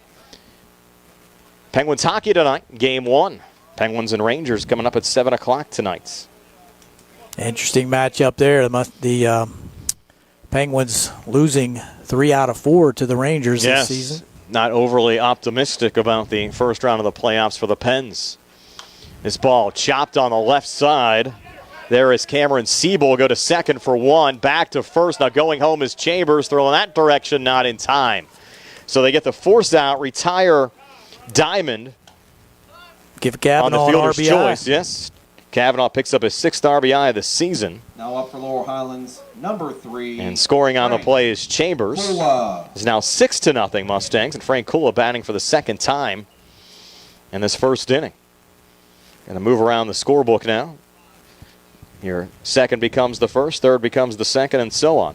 Penguins hockey tonight, Game 1. Penguins and Rangers coming up at 7 o'clock tonight. Interesting matchup there. The Penguins losing 3 out of 4 to the Rangers this season. Not overly optimistic about the first round of the playoffs for the Pens. This ball chopped on the left side. There is Cameron Siebel, go to second for 1, back to first. Now going home is Chambers, throwing that direction, not in time. So they get the force out, retire Diamond. Give Cavanaugh on the fielder's RBI. choice, yes. Cavanaugh picks up his 6th RBI of the season. Now up for Laurel Highlands, number 3. And scoring on the play is Chambers. It's now 6-0 Mustangs, and Frank Kula batting for the second time in this first inning. Going to move around the scorebook now. Your second becomes the first, third becomes the second, and so on.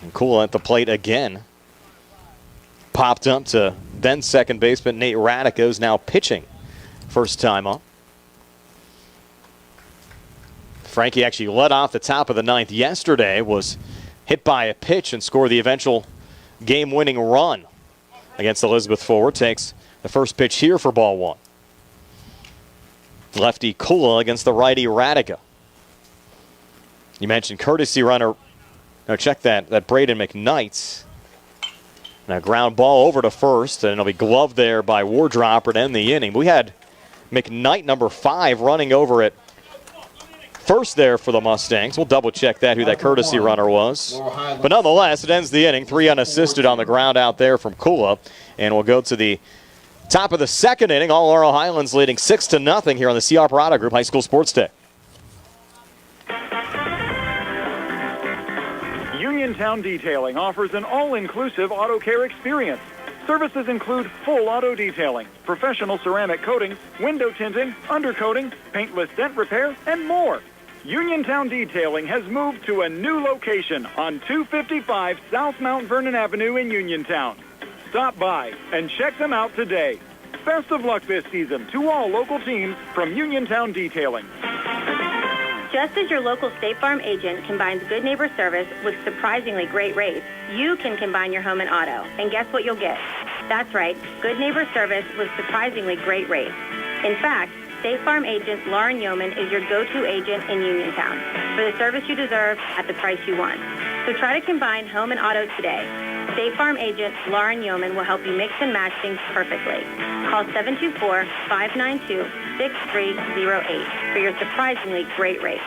And Kula at the plate again. Popped up to then second baseman Nate Radica, who's now pitching first time up. Frankie actually led off the top of the 9th yesterday, was hit by a pitch and scored the eventual game-winning run against Elizabeth Forward. Takes the first pitch here for ball 1. Lefty Kula against the righty Radica. You mentioned courtesy runner. Now check that Braden McKnight. Now ground ball over to first, and it'll be gloved there by Wardropper to end the inning. We had McKnight, number 5, running over at first there for the Mustangs. We'll double check that, who that courtesy runner was. But nonetheless, it ends the inning. 3 unassisted on the ground out there from Kula. And we'll go to the top of the second inning. All Laurel Highlands leading 6-0 here on the C.R. Parada Group High School Sports Day. Uniontown Detailing offers an all-inclusive auto care experience. Services include full auto detailing, professional ceramic coatings, window tinting, undercoating, paintless dent repair, and more. Uniontown Detailing has moved to a new location on 255 South Mount Vernon Avenue in Uniontown. Stop by and check them out today. Best of luck this season to all local teams from Uniontown Detailing. Just as your local State Farm agent combines good neighbor service with surprisingly great rates, you can combine your home and auto. And guess what you'll get? That's right, good neighbor service with surprisingly great rates. In fact, State Farm agent Lauren Yeoman is your go-to agent in Uniontown for the service you deserve at the price you want. So try to combine home and auto today. State Farm agent Lauren Yeoman will help you mix and match things perfectly. Call 724-592-6308 6308 for your surprisingly great rates.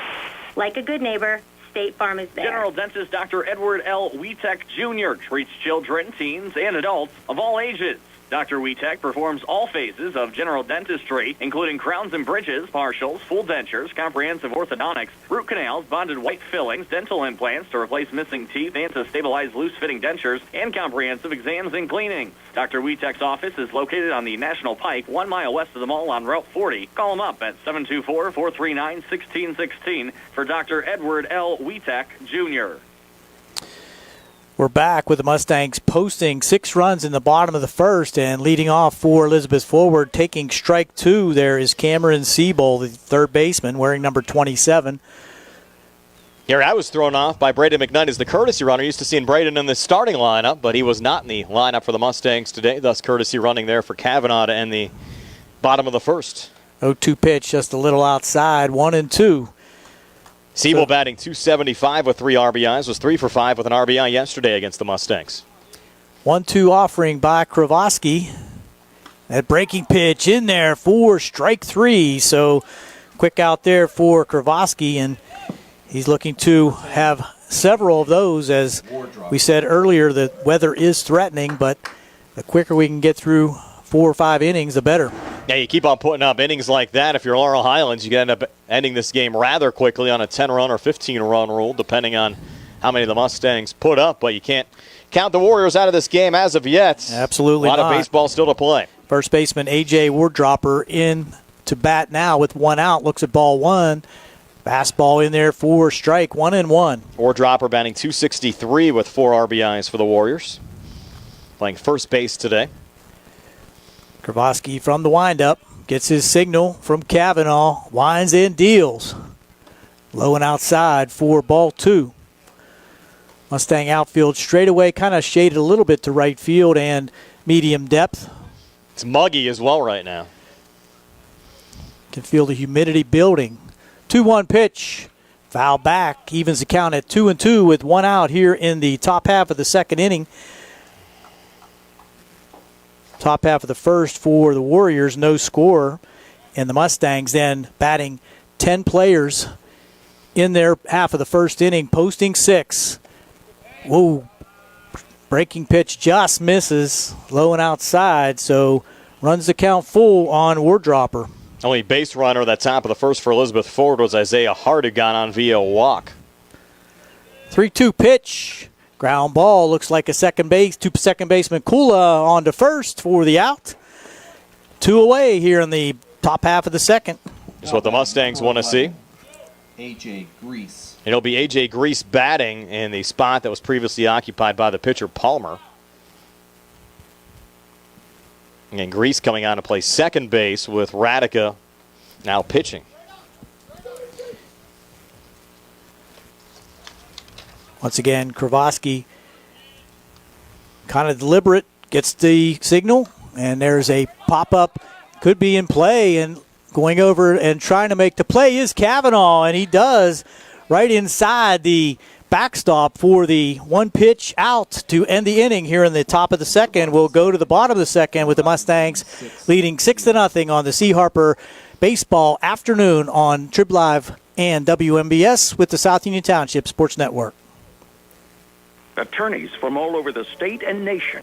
Like a good neighbor, State Farm is there. General Dentist Dr. Edward L. Wietek Jr. treats children, teens, and adults of all ages. Dr. Wietek performs all phases of general dentistry, including crowns and bridges, partials, full dentures, comprehensive orthodontics, root canals, bonded white fillings, dental implants to replace missing teeth and to stabilize loose-fitting dentures, and comprehensive exams and cleaning. Dr. Wietek's office is located on the National Pike, 1 mile west of the mall on Route 40. Call him up at 724-439-1616 for Dr. Edward L. Wietek, Jr. We're back with the Mustangs posting 6 runs in the bottom of the first, and leading off for Elizabeth Forward, taking strike 2. There is Cameron Siebel, the third baseman, wearing number 27. Here, I was thrown off by Braden McKnight as the courtesy runner. Used to seeing Braden in the starting lineup, but he was not in the lineup for the Mustangs today. Thus, courtesy running there for Kavanaugh to end the bottom of the first. 0-2 pitch, just a little outside, 1-2. Siebel batting .275 with 3 RBIs, was 3 for 5 with an RBI yesterday against the Mustangs. 1-2 offering by Kravoski. That breaking pitch in there for strike 3. So quick out there for Kravoski, and he's looking to have several of those. As we said earlier, the weather is threatening, but the quicker we can get through 4 or 5 innings, the better. Yeah, you keep on putting up innings like that. If you're Laurel Highlands, you can end up ending this game rather quickly on a 10-run or 15-run rule, depending on how many the Mustangs put up. But you can't count the Warriors out of this game as of yet. Absolutely not. A lot of baseball still to play. First baseman A.J. Wardropper in to bat now with 1 out. Looks at ball 1. Fastball in there for strike, 1-1. Wardropper batting .263 with 4 RBIs for the Warriors. Playing first base today. Kravoski from the windup gets his signal from Kavanaugh, winds in, deals. Low and outside for ball 2. Mustang outfield straightaway kind of shaded a little bit to right field and medium depth. It's muggy as well right now. Can feel the humidity building. 2-1 pitch. Foul back. Evens the count at 2-2 with 1 out here in the top half of the second inning. Top half of the first for the Warriors, no score. And the Mustangs then batting 10 players in their half of the first inning, posting 6. Whoa. Breaking pitch just misses. Low and outside, so runs the count full on Wardropper. Only base runner at the top of the first for Elizabeth Forward was Isaiah Hart, who got on via walk. 3-2 pitch. Ground ball, looks like a second baseman Kula on to first for the out. 2 away here in the top half of the second. That's what the Mustangs want to see. A.J. Grease. It'll be A.J. Grease batting in the spot that was previously occupied by the pitcher Palmer. And Grease coming on to play second base with Radica now pitching. Once again, Kravoski, kind of deliberate, gets the signal, and there's a pop-up, could be in play, and going over and trying to make the play is Kavanaugh, and he does right inside the backstop for the 1 pitch out to end the inning here in the top of the second. We'll go to the bottom of the second with the Mustangs leading 6-0 on the C. Harper Baseball Afternoon on Trib Live and WMBS with the South Union Township Sports Network. Attorneys from all over the state and nation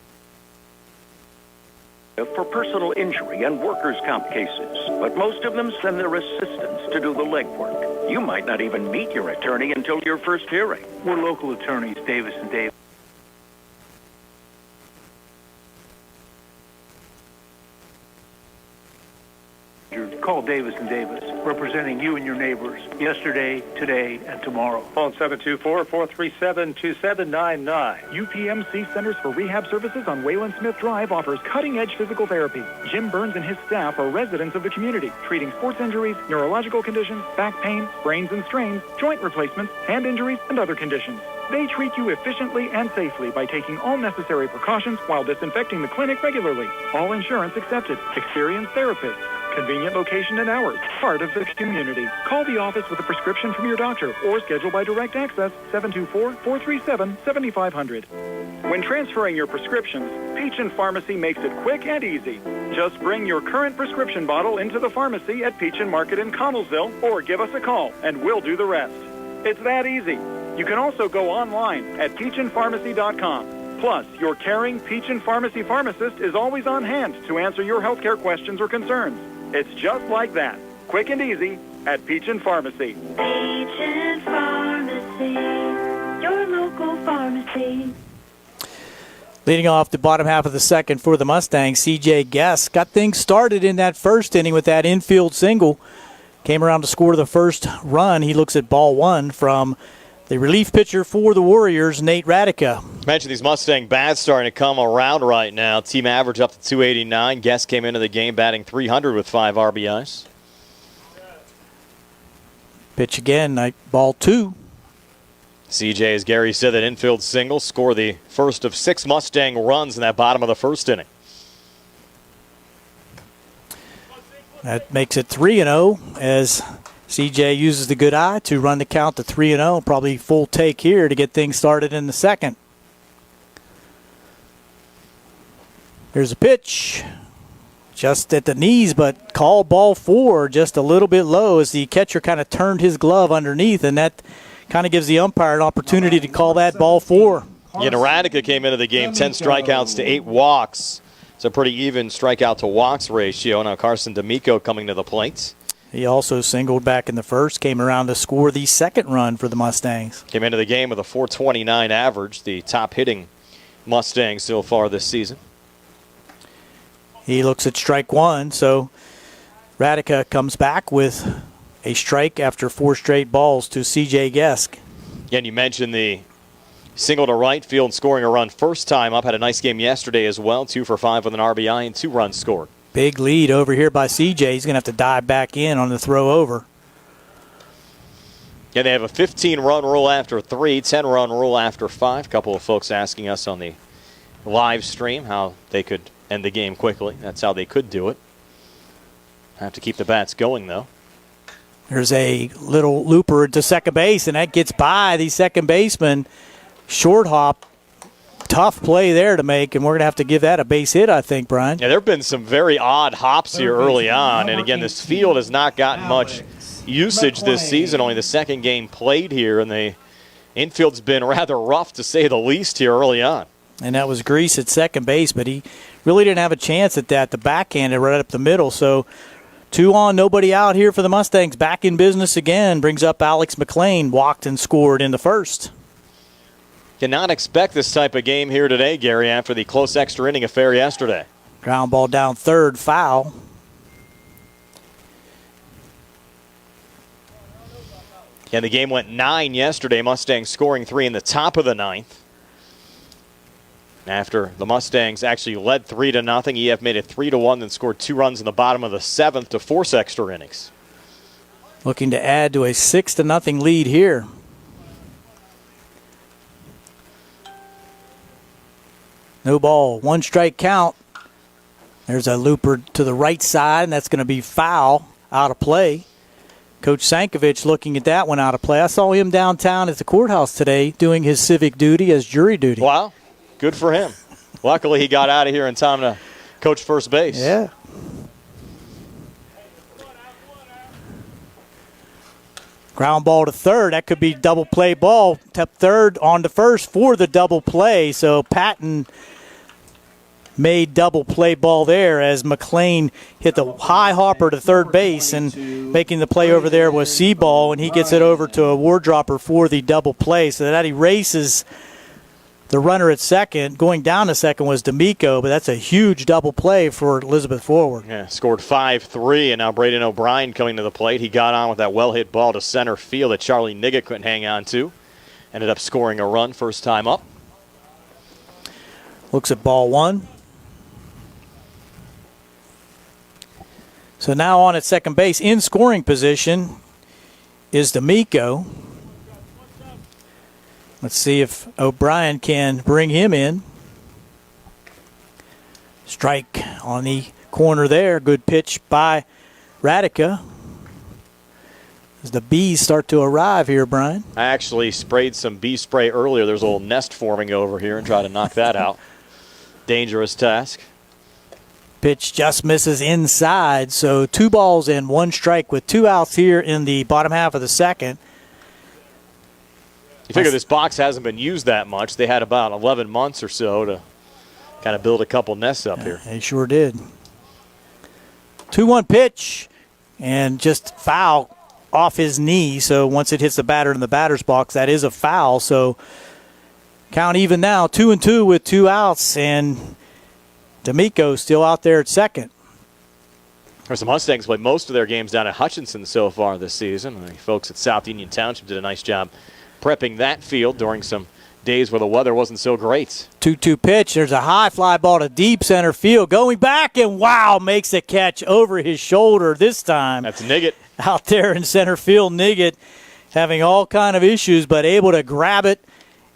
for personal injury and workers' comp cases, but most of them send their assistants to do the legwork. You might not even meet your attorney until your first hearing. We're local attorneys, Davis & Davis. Call Davis & Davis, representing you and your neighbors yesterday, today, and tomorrow. Phone 724-437-2799. UPMC Centers for Rehab Services on Wayland Smith Drive offers cutting-edge physical therapy. Jim Burns and his staff are residents of the community, treating sports injuries, neurological conditions, back pain, sprains and strains, joint replacements, hand injuries, and other conditions. They treat you efficiently and safely by taking all necessary precautions while disinfecting the clinic regularly. All insurance accepted. Experienced therapists. Convenient location and hours. Part of the community. Call the office with a prescription from your doctor or schedule by direct access 724-437-7500. When transferring your prescriptions, Peach & Pharmacy makes it quick and easy. Just bring your current prescription bottle into the pharmacy at Peach & Market in Connellsville or give us a call and we'll do the rest. It's that easy. You can also go online at peachandpharmacy.com. Plus, your caring Peach & Pharmacy pharmacist is always on hand to answer your healthcare questions or concerns. It's just like that. Quick and easy at Peach & Pharmacy. Peach & Pharmacy, your local pharmacy. Leading off the bottom half of the second for the Mustangs, C.J. Guest got things started in that first inning with that infield single. Came around to score the first run. He looks at ball one from the relief pitcher for the Warriors, Nate Radica. Mentioned these Mustang bats starting to come around right now. Team average up to 289. Guest came into the game batting .300 with 5 RBIs. Pitch again, ball two. CJ, as Gary said, that infield single, score the first of 6 Mustang runs in that bottom of the first inning. That makes it 3-0 as CJ uses the good eye to run the count to 3-0. Probably full take here to get things started in the second. Here's a pitch. Just at the knees, but call ball 4 just a little bit low as the catcher kind of turned his glove underneath, and that kind of gives the umpire an opportunity to call that ball 4. Yeah, Radica came into the game 10 strikeouts to 8 walks. It's a pretty even strikeout to walks ratio. Now Carson D'Amico coming to the plate. He also singled back in the first, came around to score the second run for the Mustangs. Came into the game with a .429 average, the top hitting Mustang so far this season. He looks at strike one, so Radica comes back with a strike after 4 straight balls to C.J. Guest. Again, you mentioned the single to right field, scoring a run first time up. Had a nice game yesterday as well, 2 for 5 with an RBI and 2 runs scored. Big lead over here by C.J. He's going to have to dive back in on the throw over. Yeah, they have a 15-run rule after 3, 10-run rule after 5. A couple of folks asking us on the live stream how they could end the game quickly. That's how they could do it. Have to keep the bats going, though. There's a little looper to second base, and that gets by the second baseman. Short hop. Tough play there to make, and we're going to have to give that a base hit, I think, Brian. Yeah, there have been some very odd hops here early on, and again, this field has not gotten much usage this season. Only the second game played here, and the infield's been rather rough, to say the least, here early on. And that was Grease at second base, but he really didn't have a chance at that. The backhanded right up the middle, so 2 on, nobody out here for the Mustangs. Back in business again. Brings up Alex McLean. Walked and scored in the first. Cannot expect this type of game here today, Gary, after the close extra inning affair yesterday. Ground ball down third, foul. And the game went 9 yesterday. Mustangs scoring 3 in the top of the 9th. After the Mustangs actually led 3-0, EF made it 3-1, then scored 2 runs in the bottom of the 7th to force extra innings. Looking to add to a 6-0 lead here. No ball, 1 strike count. There's a looper to the right side, and that's going to be foul, out of play. Coach Sankovic looking at that one out of play. I saw him downtown at the courthouse today doing his civic duty as jury duty. Wow. Good for him. Luckily, he got out of here in time to coach first base. Yeah. Ground ball to third. That could be double play ball. Tap third on to first for the double play. So Patton made double play ball there as McLean hit the high hopper to third base, and making the play over there was Seaball, and he gets it over to a ward dropper for the double play. So that erases the runner at second. Going down to second was D'Amico, but that's a huge double play for Elizabeth Forward. Yeah, scored 5-3, and now Braden O'Brien coming to the plate. He got on with that well-hit ball to center field that Charlie Nigga couldn't hang on to. Ended up scoring a run first time up. Looks at ball 1. So now on at second base in scoring position is D'Amico. Let's see if O'Brien can bring him in. Strike on the corner there. Good pitch by Radica. As the bees start to arrive here, Brian. I actually sprayed some bee spray earlier. There's a little nest forming over here and try to knock that out. Dangerous task. Pitch just misses inside, so 2 balls and 1 strike with 2 outs here in the bottom half of the second. You figure this box hasn't been used that much. They had about 11 months or so to kind of build a couple nests up here. They sure did. 2-1 pitch, and just foul off his knee. So once it hits the batter in the batter's box, that is a foul. So count even now, 2-2 with 2 outs, and D'Amico still out there at second. The Mustangs played most of their games down at Hutchinson so far this season. The folks at South Union Township did a nice job prepping that field during some days where the weather wasn't so great. 2-2 pitch. There's a high fly ball to deep center field. Going back, and wow, makes a catch over his shoulder this time. That's Niggett. Out there in center field, Niggett having all kind of issues, but able to grab it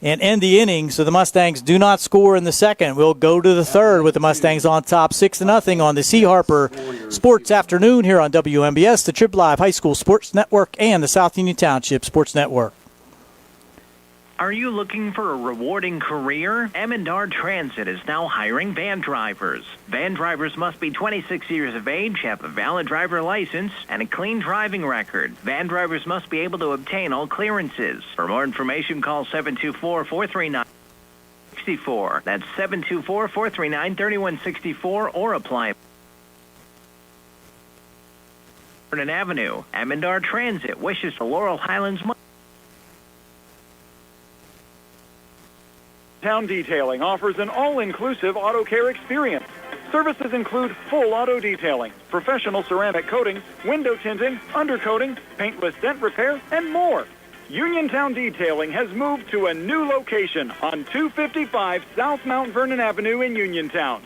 and end the inning. So the Mustangs do not score in the second. We'll go to the third with the Mustangs on top 6-0 on the C. Harper Sports Afternoon here on WMBS, the Trib Live High School Sports Network, and the South Union Township Sports Network. Are you looking for a rewarding career? M&R Transit is now hiring van drivers. Van drivers must be 26 years of age, have a valid driver license, and a clean driving record. Van drivers must be able to obtain all clearances. For more information, call 724-439-6164. That's 724-439-3164, or apply. Vernon Avenue. M&R Transit wishes the Laurel Highlands. Town Detailing offers an all-inclusive auto care experience. Services include full auto detailing, professional ceramic coatings, window tinting, undercoating, paintless dent repair, and more. Uniontown Detailing has moved to a new location on 255 South Mount Vernon Avenue in Uniontown.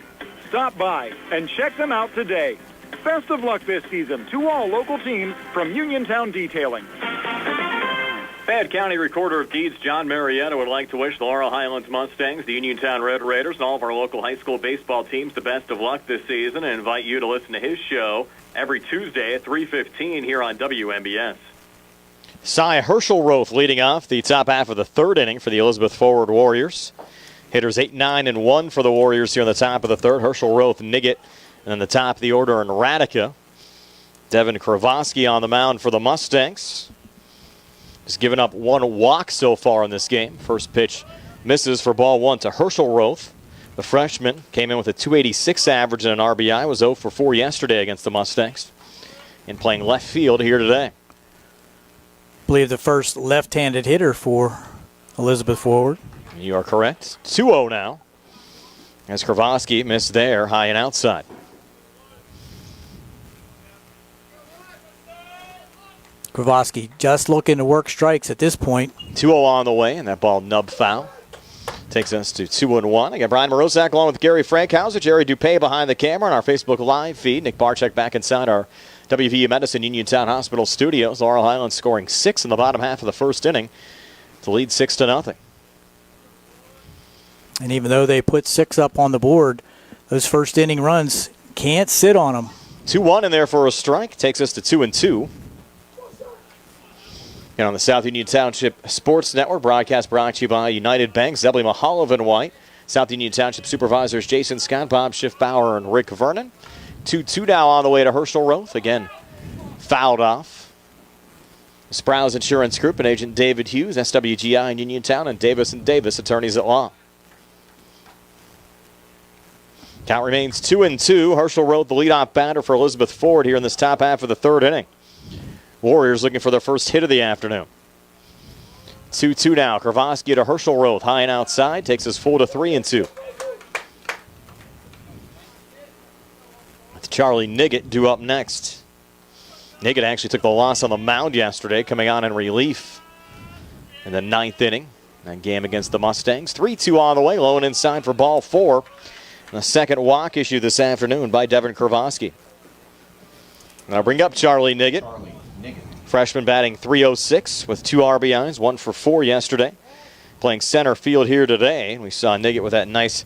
Stop by and check them out today. Best of luck this season to all local teams from Uniontown Detailing. Fayette County Recorder of Deeds John Marietta would like to wish the Laurel Highlands Mustangs, the Uniontown Red Raiders, and all of our local high school baseball teams the best of luck this season, and invite you to listen to his show every Tuesday at 3:15 here on WMBS. Cy Herschelroth leading off the top half of the third inning for the Elizabeth Forward Warriors. Hitters 8, 9, and 1 for the Warriors here in the top of the third. Herschelroth, Niggett, and then the top of the order in Radica. Devin Kravosky on the mound for the Mustangs. He's given up 1 walk so far in this game. First pitch misses for ball 1 to Herschelroth. The freshman came in with a .286 average and an RBI. Was 0 for 4 yesterday against the Mustangs. And playing left field here today. I believe the first left-handed hitter for Elizabeth Forward. You are correct. 2-0 now. As Kravosky missed there, high and outside. Kravosky just looking to work strikes at this point. 2-0 on the way, and that ball nub foul. Takes us to 2-1. Again, Brian Morozak along with Gary Frankhauser, Jerry Dupay behind the camera on our Facebook Live feed. Nick Barczyk back inside our WVU Medicine Uniontown Hospital studios. Laurel Highlands scoring 6 in the bottom half of the first inning to lead 6-0. And even though they put 6 up on the board, those first inning runs can't sit on them. 2-1 in there for a strike. Takes us to 2-2. And on the South Union Township Sports Network, broadcast brought to you by United Bank, Zebly Mahalovan White, South Union Township Supervisors Jason Scott, Bob Schiffbauer, and Rick Vernon. 2-2 now on the way to Herschelroth. Again, fouled off. Sprouse Insurance Group and Agent David Hughes, SWGI in Uniontown, and Davis & Davis, attorneys at law. Count remains 2-2. Herschelroth, the leadoff batter for Elizabeth Forward here in this top half of the third inning. Warriors looking for their first hit of the afternoon. 2-2 now. Kravosky to Herschelroth, high and outside. Takes us full to 3-2. With Charlie Niggett due up next. Niggett actually took the loss on the mound yesterday, coming on in relief in the ninth inning. That game against the Mustangs. 3-2 on the way, low and inside for ball 4. And the second walk issued this afternoon by Devin Kravosky. And I'll bring up Charlie Niggett. Freshman batting .306 with 2 RBIs, 1 for 4 yesterday. Playing center field here today. And we saw Niggett with that nice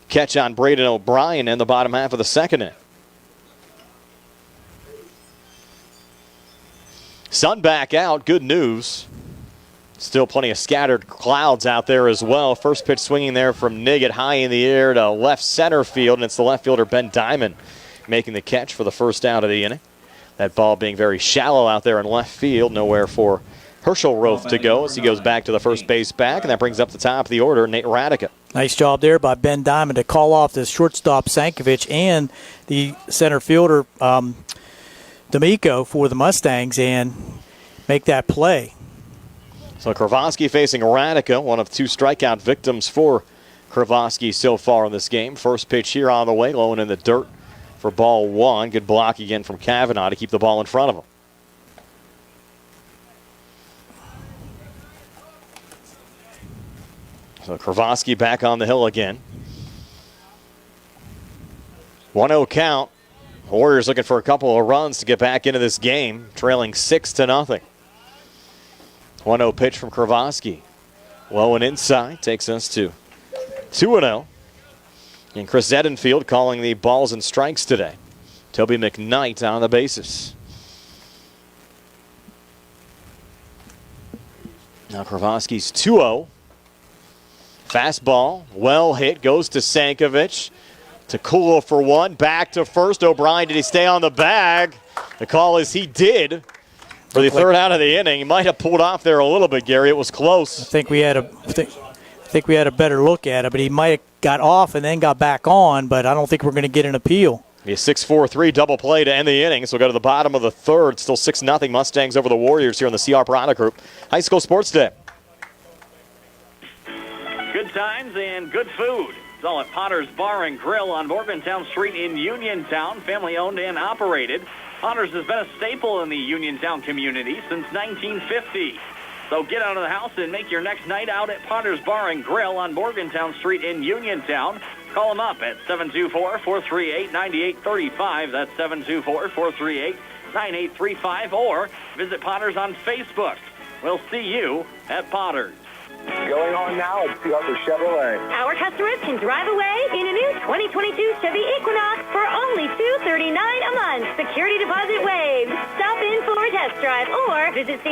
catch on Braden O'Brien in the bottom half of the second inning. Sun back out. Good news. Still plenty of scattered clouds out there as well. First pitch swinging there from Niggett high in the air to left center field, and it's the left fielder Ben Diamond making the catch for the first out of the inning. That ball being very shallow out there in left field. Nowhere for Herschel Roth to go as he goes back to the first base back, and that brings up the top of the order, Nate Radica. Nice job there by Ben Diamond to call off the shortstop Sankovic and the center fielder D'Amico for the Mustangs and make that play. So Kravoski facing Radica, one of two strikeout victims for Kravoski so far in this game. First pitch here on the way, low and in the dirt for ball one. Good block again from Kavanaugh to keep the ball in front of him. So Kravoski back on the hill again. 1-0 count. Warriors looking for a couple of runs to get back into this game, trailing 6-0. 1-0 pitch from Kravoski. Low and inside takes us to 2-0. And Chris Edenfield calling the balls and strikes today. Toby McKnight on the bases. Now Kravoski's 2-0. Fastball, well hit, goes to Sankovic. Takula for one, back to first. O'Brien, did he stay on the bag? The call is he did. For the third out of the inning, he might have pulled off there a little bit, Gary. It was close. I think we had a better look at it, but he might have got off and then got back on, but I don't think we're going to get an appeal. A 6-4-3 double play to end the inning, so we'll go to the bottom of the third. Still 6-0 Mustangs over the Warriors here on the CR Product Group High School Sports Day. Good times and good food. It's all at Potter's Bar and Grill on Morgantown Street in Uniontown, family owned and operated. Potter's has been a staple in the Uniontown community since 1950. So get out of the house and make your next night out at Potter's Bar and Grill on Morgantown Street in Uniontown. Call them up at 724-438-9835. That's 724-438-9835. Or visit Potter's on Facebook. We'll see you at Potter's. Going on now at Harper Chevrolet. Our customers can drive away in a new 2022 Chevy Equinox for only $239 a month. Security deposit waived. Stop in for a test drive or visit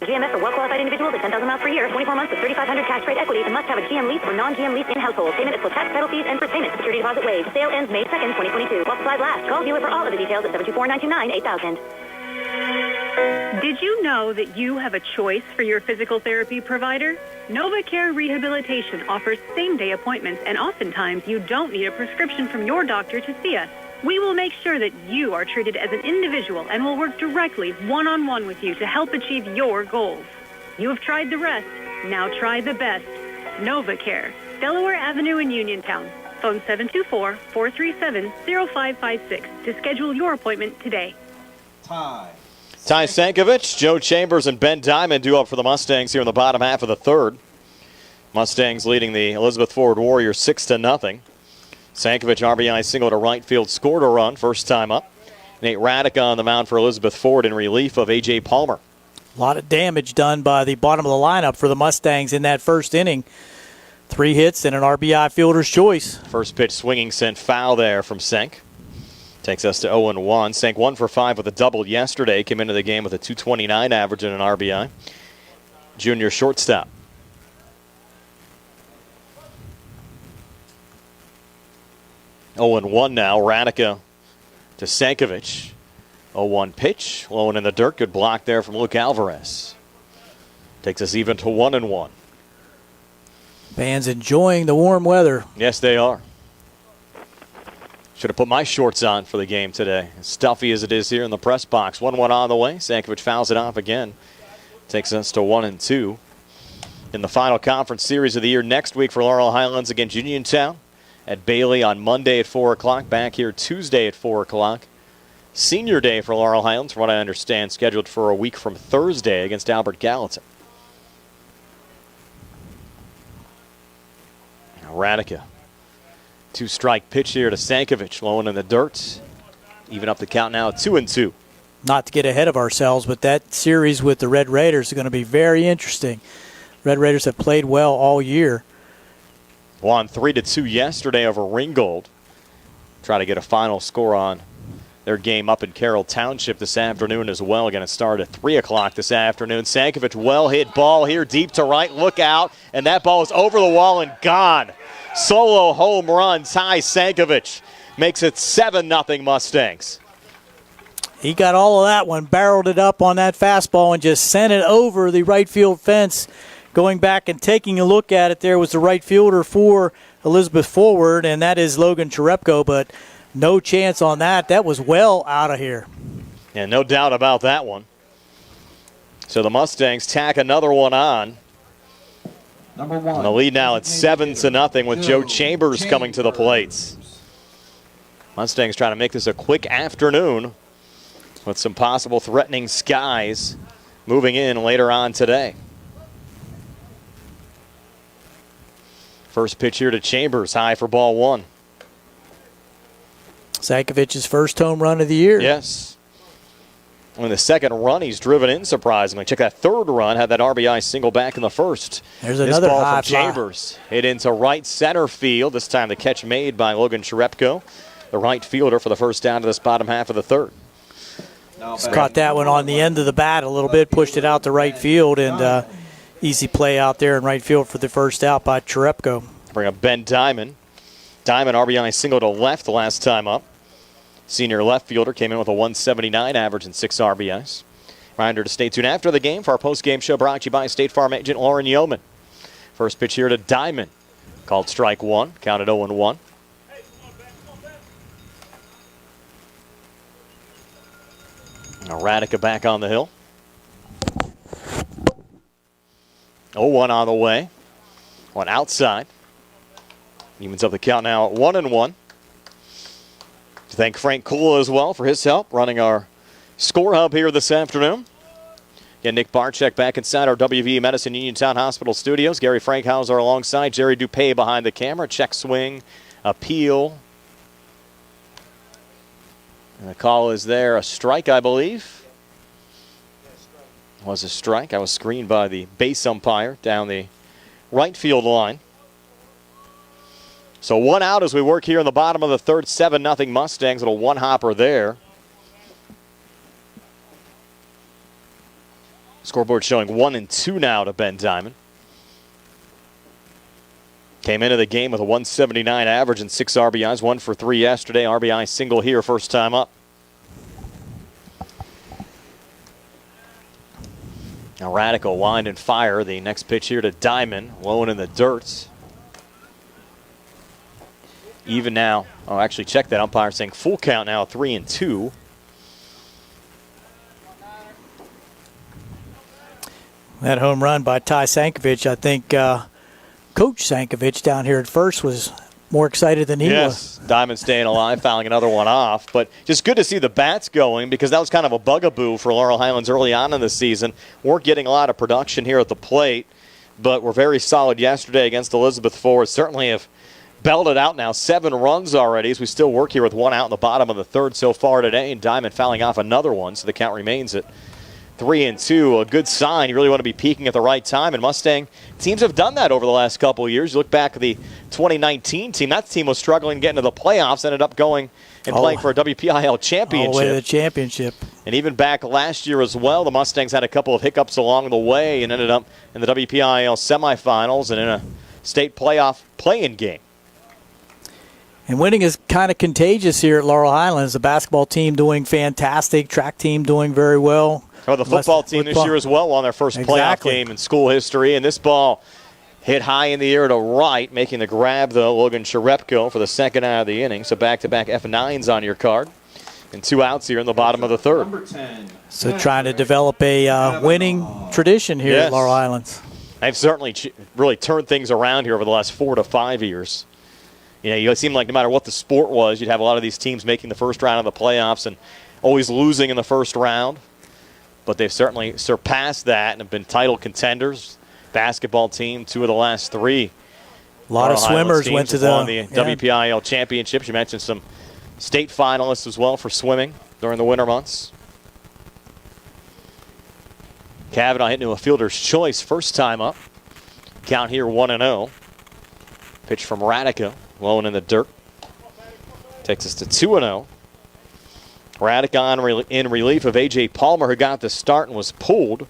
GMS for well-qualified individuals at 10,000 miles per year, 24 months with 3,500 cash rate equity, and must have a GM lease or non-GM lease in household. Payment is for tax, title fees, and for payment. Security deposit waived. Sale ends May 2nd, 2022. While supplies last. Call dealer for all of the details at 724-929-8000. Did you know that you have a choice for your physical therapy provider? NovaCare Rehabilitation offers same-day appointments, and oftentimes you don't need a prescription from your doctor to see us. We will make sure that you are treated as an individual and will work directly one-on-one with you to help achieve your goals. You have tried the rest. Now try the best. NovaCare, Delaware Avenue in Uniontown. Phone 724-437-0556 to schedule your appointment today. Ty Sankovic, Joe Chambers, and Ben Diamond due up for the Mustangs here in the bottom half of the third. Mustangs leading the Elizabeth Forward Warriors 6-0. Sankovic RBI single to right field, scored a run first time up. Nate Radica on the mound for Elizabeth Forward in relief of A.J. Palmer. A lot of damage done by the bottom of the lineup for the Mustangs in that first inning. 3 hits and an RBI fielder's choice. First pitch swinging sent foul there from Sank. Takes us to 0-1. Sank 1 for 5 with a double yesterday. Came into the game with a .229 average and an RBI. Junior shortstop. Oh, 0-1 now. Radica to Sankovic. 0-1 pitch. Low and in the dirt. Good block there from Luke Alvarez. Takes us even to 1-1. Fans enjoying the warm weather. Yes, they are. Should have put my shorts on for the game today. As stuffy as it is here in the press box. 1-1 on the way. Sankovic fouls it off again. Takes us to 1-2. In the final conference series of the year next week for Laurel Highlands against Uniontown at Bailey on Monday at 4 o'clock. Back here Tuesday at 4 o'clock. Senior day for Laurel Highlands, from what I understand, scheduled for a week from Thursday against Albert Gallatin. Radica. 2-strike pitch here to Sankovic, low and in the dirt. Even up the count now at 2-2. Not to get ahead of ourselves, but that series with the Red Raiders is going to be very interesting. Red Raiders have played well all year. Won 3-2 yesterday over Ringgold. Try to get a final score on their game up in Carroll Township this afternoon as well. Going to start at 3 o'clock this afternoon. Sankovic, well-hit ball here deep to right. Look out. And that ball is over the wall and gone. Solo home run. Ty Sankovic makes it 7-0 Mustangs. He got all of that one, barreled it up on that fastball and just sent it over the right field fence. Going back and taking a look at it, there was the right fielder for Elizabeth Forward, and that is Logan Cherepko, but no chance on that. That was well out of here. Yeah, no doubt about that one. So the Mustangs tack another one on. Number 1. And the lead now at 7-0 with Joe Chambers coming to the plates. Mustangs trying to make this a quick afternoon with some possible threatening skies moving in later on today. First pitch here to Chambers, high for ball 1. Sankovic's first home run of the year. Yes. And the second run he's driven in, surprisingly. Check that third run, had that RBI single back in the first. There's another ball high from Chambers. Hit into right center field. This time the catch made by Logan Cherepko, the right fielder, for the first down to this bottom half of the third. Just caught that one on the end of the bat a little bit, pushed it out to right field, and easy play out there in right field for the first out by Cherepko. Bring up Ben Diamond. Diamond RBI single to left the last time up. Senior left fielder came in with a 179 average and 6 RBIs. Reminder to stay tuned after the game for our post-game show brought to you by State Farm agent Lauren Yeoman. First pitch here to Diamond. Called strike 1, counted 0-1. Now Radica back on the hill. 0-1 on the way. One outside. Evens up the count now at 1-1. Thank Frank Kula as well for his help running our score hub here this afternoon. Again, Nick Barczyk back inside our WVU Medicine Uniontown Hospital studios. Gary Frankhauser alongside. Jerry Dupay behind the camera. Check swing, appeal. And the call is there. A strike, I believe. Was a strike. I was screened by the base umpire down the right field line. So one out as we work here in the bottom of the third. 7-0 Mustangs. Little one hopper there. Scoreboard showing 1-2 now to Ben Diamond. Came into the game with a 179 average and 6 RBIs. 1 for 3 yesterday. RBI single here first time up. Now Radical wind and fire. The next pitch here to Diamond. Low and in the dirt. Even now. Oh, actually check that umpire saying full count now, 3-2. That home run by Ty Sankovic, I think Coach Sankovic down here at first was more excited than he was. Yes, Diamond staying alive, fouling another one off. But just good to see the bats going because that was kind of a bugaboo for Laurel Highlands early on in the season. Weren't getting a lot of production here at the plate, but were very solid yesterday against Elizabeth Forward. Certainly have belted out now 7 runs already as we still work here with 1 out in the bottom of the third so far today. And Diamond fouling off another one, so the count remains at 3-2, a good sign. You really want to be peaking at the right time, and Mustang teams have done that over the last couple of years. You look back at the 2019 team, that team was struggling to get into the playoffs, ended up going and playing for a WPIL championship. All the way to the championship. And even back last year as well, the Mustangs had a couple of hiccups along the way and ended up in the WPIL semifinals and in a state playoff play-in game. And winning is kind of contagious here at Laurel Highlands. The basketball team doing fantastic, track team doing very well. Oh, the football team this year as well won their first playoff game in school history. And this ball hit high in the air to right, making the grab, though, Logan Cherepko for the second out of the inning. So back-to-back F9s on your card. And 2 outs here in the bottom of the third. So trying to develop a winning tradition here at Laurel Highlands. They've certainly really turned things around here over the last 4 to 5 years. You know, it seemed like no matter what the sport was, you'd have a lot of these teams making the first round of the playoffs and always losing in the first round. But they've certainly surpassed that and have been title contenders. Basketball team, 2 of the last 3. A lot of swimmers went to the WPIL championships. You mentioned some state finalists as well for swimming during the winter months. Kavanaugh hitting to a fielder's choice first time up. Count here 1-0. Pitch from Radica, low and in the dirt. Takes us to 2-0. Radica in relief of A.J. Palmer, who got the start and was pulled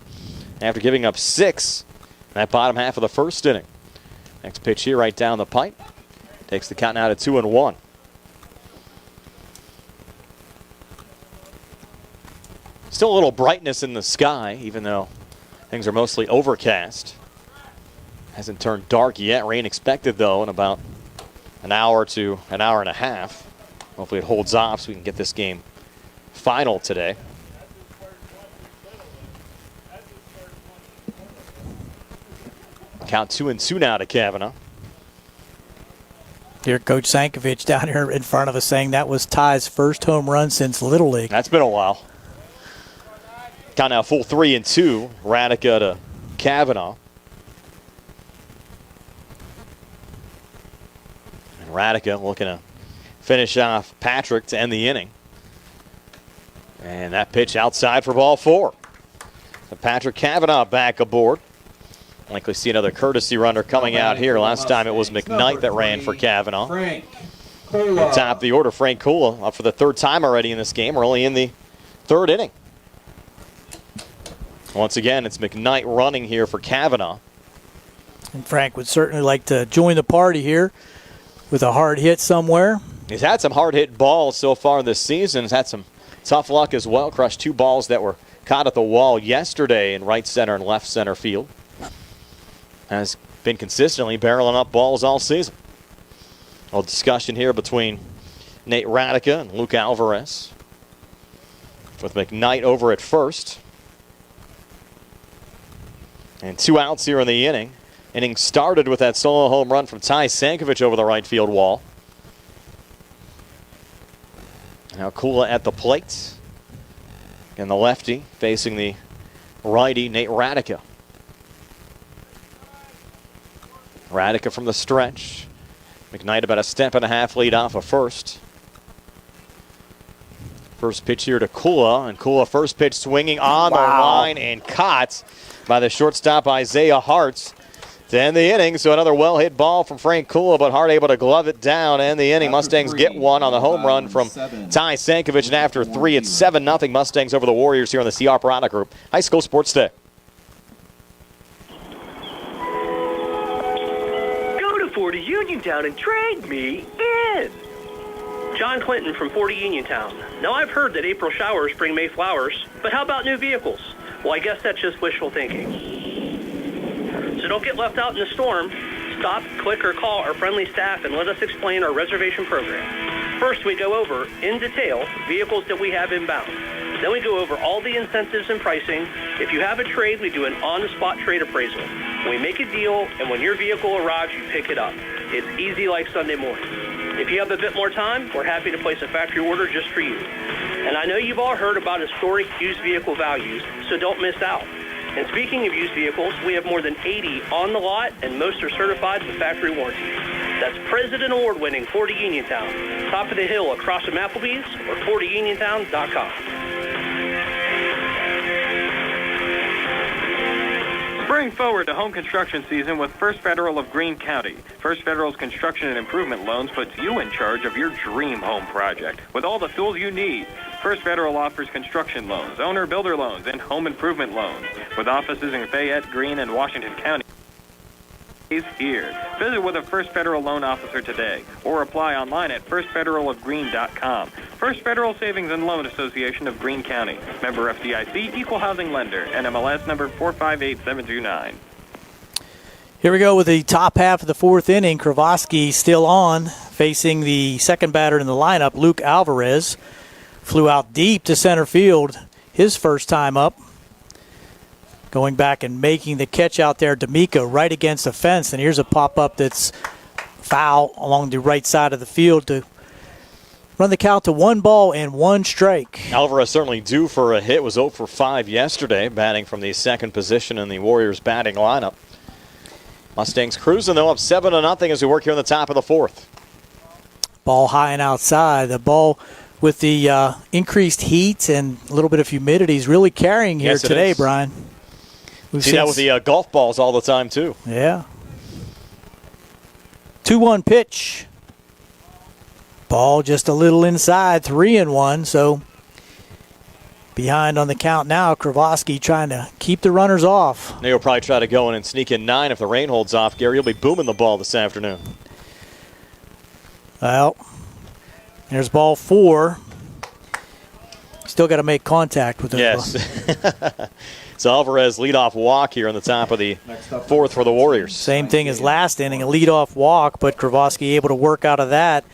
after giving up 6 in that bottom half of the first inning. Next pitch here right down the pipe. Takes the count now to 2-1. Still a little brightness in the sky, even though things are mostly overcast. Hasn't turned dark yet. Rain expected, though, in about an hour to an hour and a half. Hopefully it holds off so we can get this game final today. Count 2-2 now to Kavanaugh. Here, Coach Sankovic down here in front of us saying that was Ty's first home run since Little League. That's been a while. Count now full 3-2. Radica to Kavanaugh. And Radica looking to finish off Patrick to end the inning. And that pitch outside for ball 4. So Patrick Kavanaugh back aboard. Likely see another courtesy runner coming out here. Last time it was McKnight that ran for Kavanaugh. At top of the order, Frank Kula up for the 3rd time already in this game. We're only in the 3rd inning. Once again, it's McKnight running here for Kavanaugh. And Frank would certainly like to join the party here with a hard hit somewhere. He's had some hard hit balls so far this season. He's had some tough luck as well. Crushed 2 balls that were caught at the wall yesterday in right center and left center field. Has been consistently barreling up balls all season. A little discussion here between Nate Radica and Luke Alvarez, with McKnight over at first. And 2 outs here in the inning. Inning started with that solo home run from Ty Sankovic over the right field wall. Now Kula at the plate. And the lefty facing the righty, Nate Radica. Radica from the stretch. McKnight about a 1.5 lead off of first. First pitch here to Kula, and Kula first pitch swinging on the line and caught by the shortstop Isaiah Hartz to end the inning. So another well-hit ball from Frank Kula, but Hart able to glove it down, and the inning. Mustangs get one on the home run from Ty Sankovic, and after 3, it's 7-0 Mustangs over the Warriors here on the CR Product Group High School Sports Day. To Uniontown and trade me in. John Clinton from 40 Uniontown. Now I've heard that April showers bring May flowers, but how about new vehicles? Well, I guess that's just wishful thinking. So don't get left out in the storm. Stop, click, or call our friendly staff and let us explain our reservation program. First, we go over, in detail, vehicles that we have inbound. Then we go over all the incentives and pricing. If you have a trade, we do an on-the-spot trade appraisal. We make a deal, and when your vehicle arrives, you pick it up. It's easy like Sunday morning. If you have a bit more time, we're happy to place a factory order just for you. And I know you've all heard about historic used vehicle values, so don't miss out. And speaking of used vehicles, we have more than 80 on the lot, and most are certified with factory warranties. That's President Award-winning 40 Uniontown. Top of the hill across from Applebee's or 40uniontown.com. Spring forward to home construction season with First Federal of Greene County. First Federal's construction and improvement loans puts you in charge of your dream home project with all the tools you need. First Federal offers construction loans, owner-builder loans, and home improvement loans. With offices in Fayette, Greene, and Washington County. Is here. Visit with a First Federal loan officer today or apply online at firstfederalofgreene.com. First Federal Savings and Loan Association of Greene County. Member FDIC, Equal Housing Lender, NMLS number 458729. Here we go with the top half of the 4th inning. Kravosky still on, facing the second batter in the lineup, Luke Alvarez. Flew out deep to center field his first time up. Going back and making the catch out there, D'Amico right against the fence. And here's a pop-up that's foul along the right side of the field to run the count to 1 ball and 1 strike. Alvarez certainly due for a hit. Was 0 for 5 yesterday, batting from the second position in the Warriors batting lineup. Mustangs cruising, though, up 7-0 as we work here in the top of the 4th. Ball high and outside. The ball with the increased heat and a little bit of humidity is really carrying here today, Brian. We've seen that with the golf balls all the time, too. Yeah. 2-1 pitch. Ball just a little inside, 3-1. So Behind on the count now, Kravoski trying to keep the runners off. He'll probably try to go in and sneak in 9 if the rain holds off. Gary, you'll be booming the ball this afternoon. Well, there's ball 4. Still got to make contact with it. Yes. So Alvarez leadoff walk here on the top of the 4th for the Warriors. Same thing as last inning, a leadoff walk, but Kravoski able to work out of that,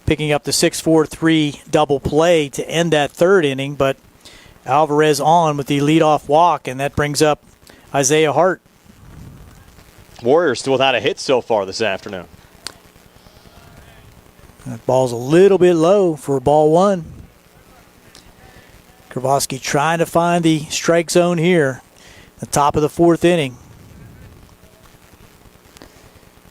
picking up the 6-4-3 double play to end that 3rd inning. But Alvarez on with the leadoff walk, and that brings up Isaiah Hart. Warriors still without a hit so far this afternoon. That ball's a little bit low for ball 1. Kravoski trying to find the strike zone here, the top of the 4th inning.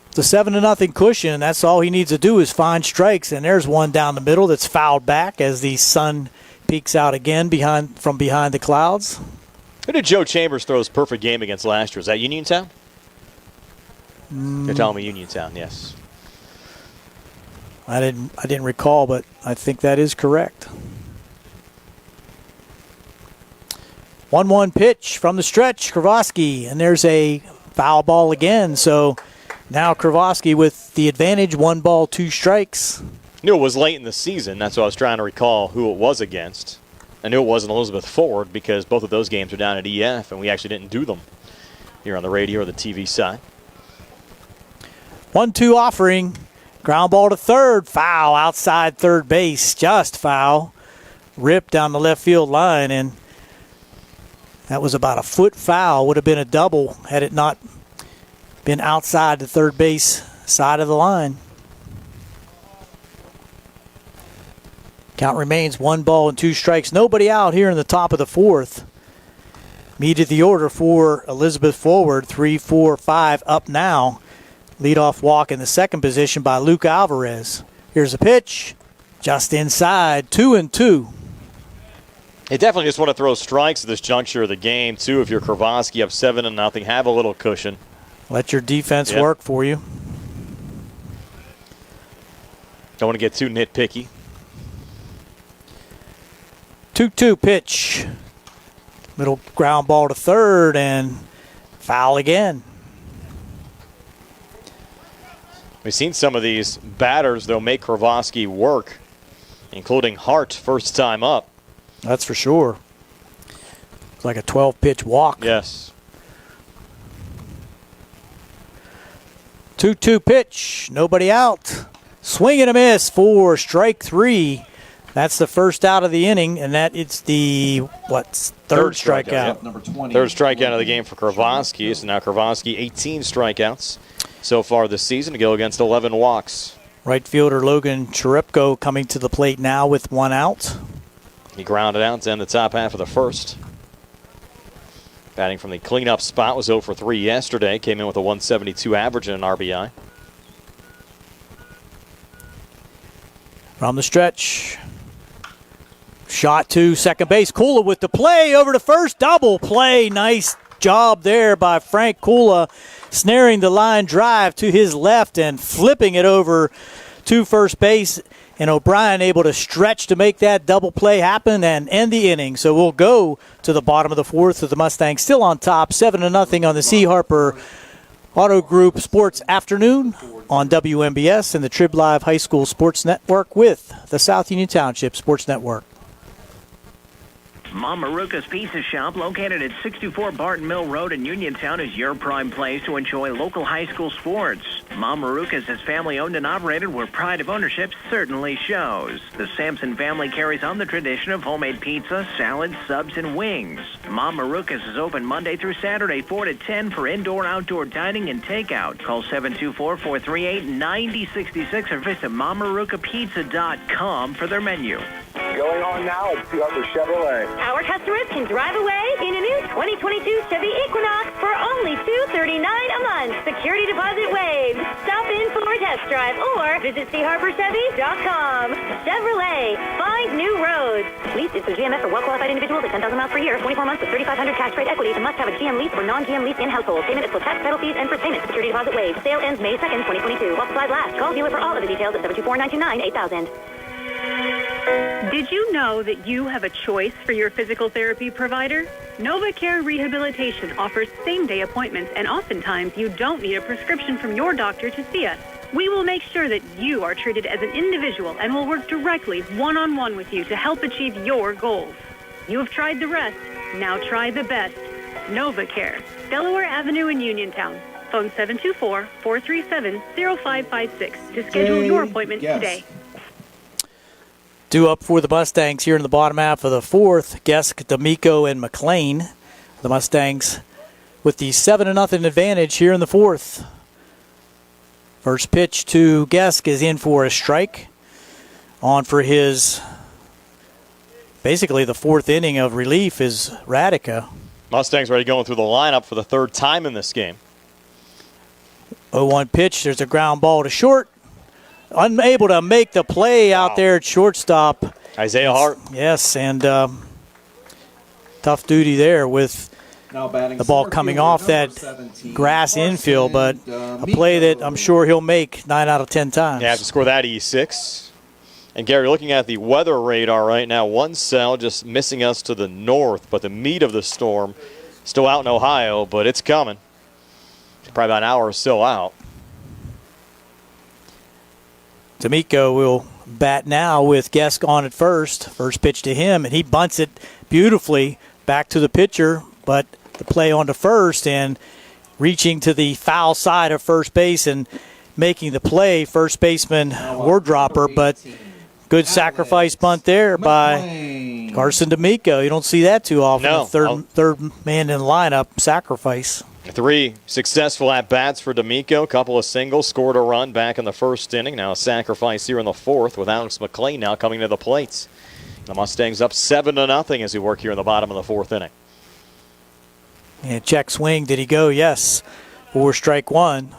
It's a 7-0 cushion. That's all he needs to do is find strikes, and there's one down the middle that's fouled back as the sun peeks out again from behind the clouds. Who did Joe Chambers throw his perfect game against last year? Was that Uniontown? You're telling me Uniontown, yes. I didn't recall, but I think that is correct. 1-1 pitch from the stretch, Kravoski, and there's a foul ball again. So now Kravoski with the advantage, 1 ball, 2 strikes. Knew it was late in the season. That's why I was trying to recall who it was against. I knew it wasn't Elizabeth Ford because both of those games are down at EF, and we actually didn't do them here on the radio or the TV side. 1-2 offering. Ground ball to 3rd. Foul outside 3rd base. Just foul. Ripped down the left field line, and that was about a foot foul. Would have been a double had it not been outside the 3rd base side of the line. Count remains 1 ball and 2 strikes. Nobody out here in the top of the 4th. Meet at the order for Elizabeth Forward. 3, 4, 5 up now. Leadoff walk in the 2nd position by Luke Alvarez. Here's a pitch. Just inside. 2-2. They definitely just want to throw strikes at this juncture of the game, too. If you're Kravoski up 7-0, have a little cushion. Let your defense work for you. Don't want to get too nitpicky. 2-2 pitch. Middle ground ball to 3rd and foul again. We've seen some of these batters, they'll make Kravoski work, including Hart, first time up. That's for sure. It's like a 12-pitch walk. Yes. 2-2 pitch. Nobody out. Swing and a miss for strike 3. That's the first out of the inning, and that it's the, third strikeout. Yep. Number 20. Third strikeout of the game for Kravoski. So now Kravoski 18 strikeouts so far this season to go against 11 walks. Right fielder Logan Cherepko coming to the plate now with 1 out. He grounded out to end the top half of the 1st. Batting from the cleanup spot, was 0 for 3 yesterday. Came in with a 172 average and an RBI. From the stretch. Shot to second base. Kula with the play over to first. Double play. Nice job there by Frank Kula, snaring the line drive to his left and flipping it over to first base. And O'Brien able to stretch to make that double play happen and end the inning. So we'll go to the bottom of the 4th with the Mustangs still on top, 7-0 on the C. Harper Auto Group Sports Afternoon on WMBS and the Trib Live High School Sports Network with the South Union Township Sports Network. Mom Maruka's Pizza Shop, located at 64 Barton Mill Road in Uniontown, is your prime place to enjoy local high school sports. Mom Maruka's is family-owned and operated where pride of ownership certainly shows. The Sampson family carries on the tradition of homemade pizza, salads, subs, and wings. Mom Maruka's is open Monday through Saturday, 4 to 10 for indoor-outdoor dining and takeout. Call 724-438-9066 or visit MomMarukaPizza.com for their menu. Going on now at Harper Chevrolet. Our customers can drive away in a new 2022 Chevy Equinox for only $239 a month. Security deposit waived. Stop in for a test drive or visit CHarperChevy.com. Chevrolet, find new roads. Lease is through GMF for well-qualified individuals at 10,000 miles per year, 24 months with $3,500 cash rate equity, and must have a GM lease or non-GM lease in household. Payment is for tax, title fees, and for payment. Security deposit waived. Sale ends May 2nd, 2022. While supplies last. Call dealer for all of the details at 724-929-8000. Did you know that you have a choice for your physical therapy provider? NovaCare Rehabilitation offers same-day appointments, and oftentimes you don't need a prescription from your doctor to see us. We will make sure that you are treated as an individual and will work directly one-on-one with you to help achieve your goals. You have tried the rest. Now try the best. NovaCare, Delaware Avenue in Uniontown. Phone 724-437-0556 to schedule your appointment today. Due up for the Mustangs here in the bottom half of the fourth. Gesk, D'Amico, and McLean. The Mustangs with the 7-0 advantage here in the fourth. First pitch to Gesk is in for a strike. On for his, basically the fourth inning of relief is Radica. Mustangs already going through the lineup for the third time in this game. 0-1 pitch. There's a ground ball to short. Unable to make the play out there at shortstop. Isaiah Hart. Yes, and tough duty there with the ball coming off that grass infield, but a play that I'm sure he'll make 9 out of 10 times. Yeah, have to score that E6. And Gary, looking at the weather radar right now, one cell just missing us to the north, but the meat of the storm still out in Ohio, but it's coming. It's probably about an hour or so out. D'Amico will bat now with Gesk on at first. First pitch to him, and he bunts it beautifully back to the pitcher, but the play on to first and reaching to the foul side of first base and making the play, first baseman Wardropper, but good sacrifice bunt there by Carson D'Amico. You don't see that too often. No. Third man in the lineup, sacrifice. 3 successful at-bats for D'Amico. Couple of singles, scored a run back in the first inning. Now a sacrifice here in the fourth with Alex McLean now coming to the plate. The Mustangs up 7-0 as we work here in the bottom of the fourth inning. And check swing. Did he go? Yes. For strike one.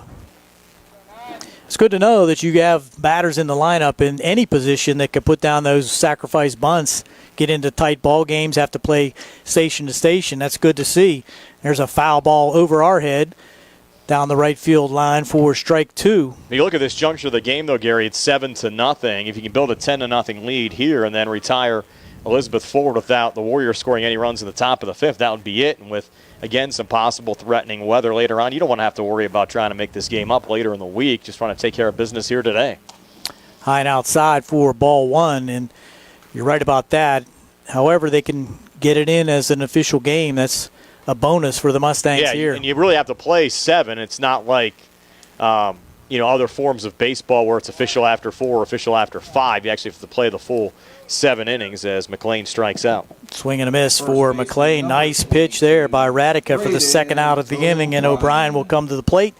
It's good to know that you have batters in the lineup in any position that could put down those sacrifice bunts, get into tight ball games, have to play station to station. That's good to see. There's a foul ball over our head down the right field line for strike two. If you look at this juncture of the game, though, Gary, it's 7-0. If you can build a 10-0 lead here and then retire Elizabeth Ford without the Warriors scoring any runs in the top of the fifth, that would be it. And with, again, some possible threatening weather later on, you don't want to have to worry about trying to make this game up later in the week. Just want to take care of business here today. High and outside for ball one, and you're right about that. However, they can get it in as an official game. That's a bonus for the Mustangs here. And you really have to play 7. It's not like other forms of baseball where it's official after 4 or official after 5. You actually have to play the full 7 innings as McLean strikes out. Swing and a miss for McLean. Nice pitch there by Radica for the second out of the inning, and O'Brien will come to the plate.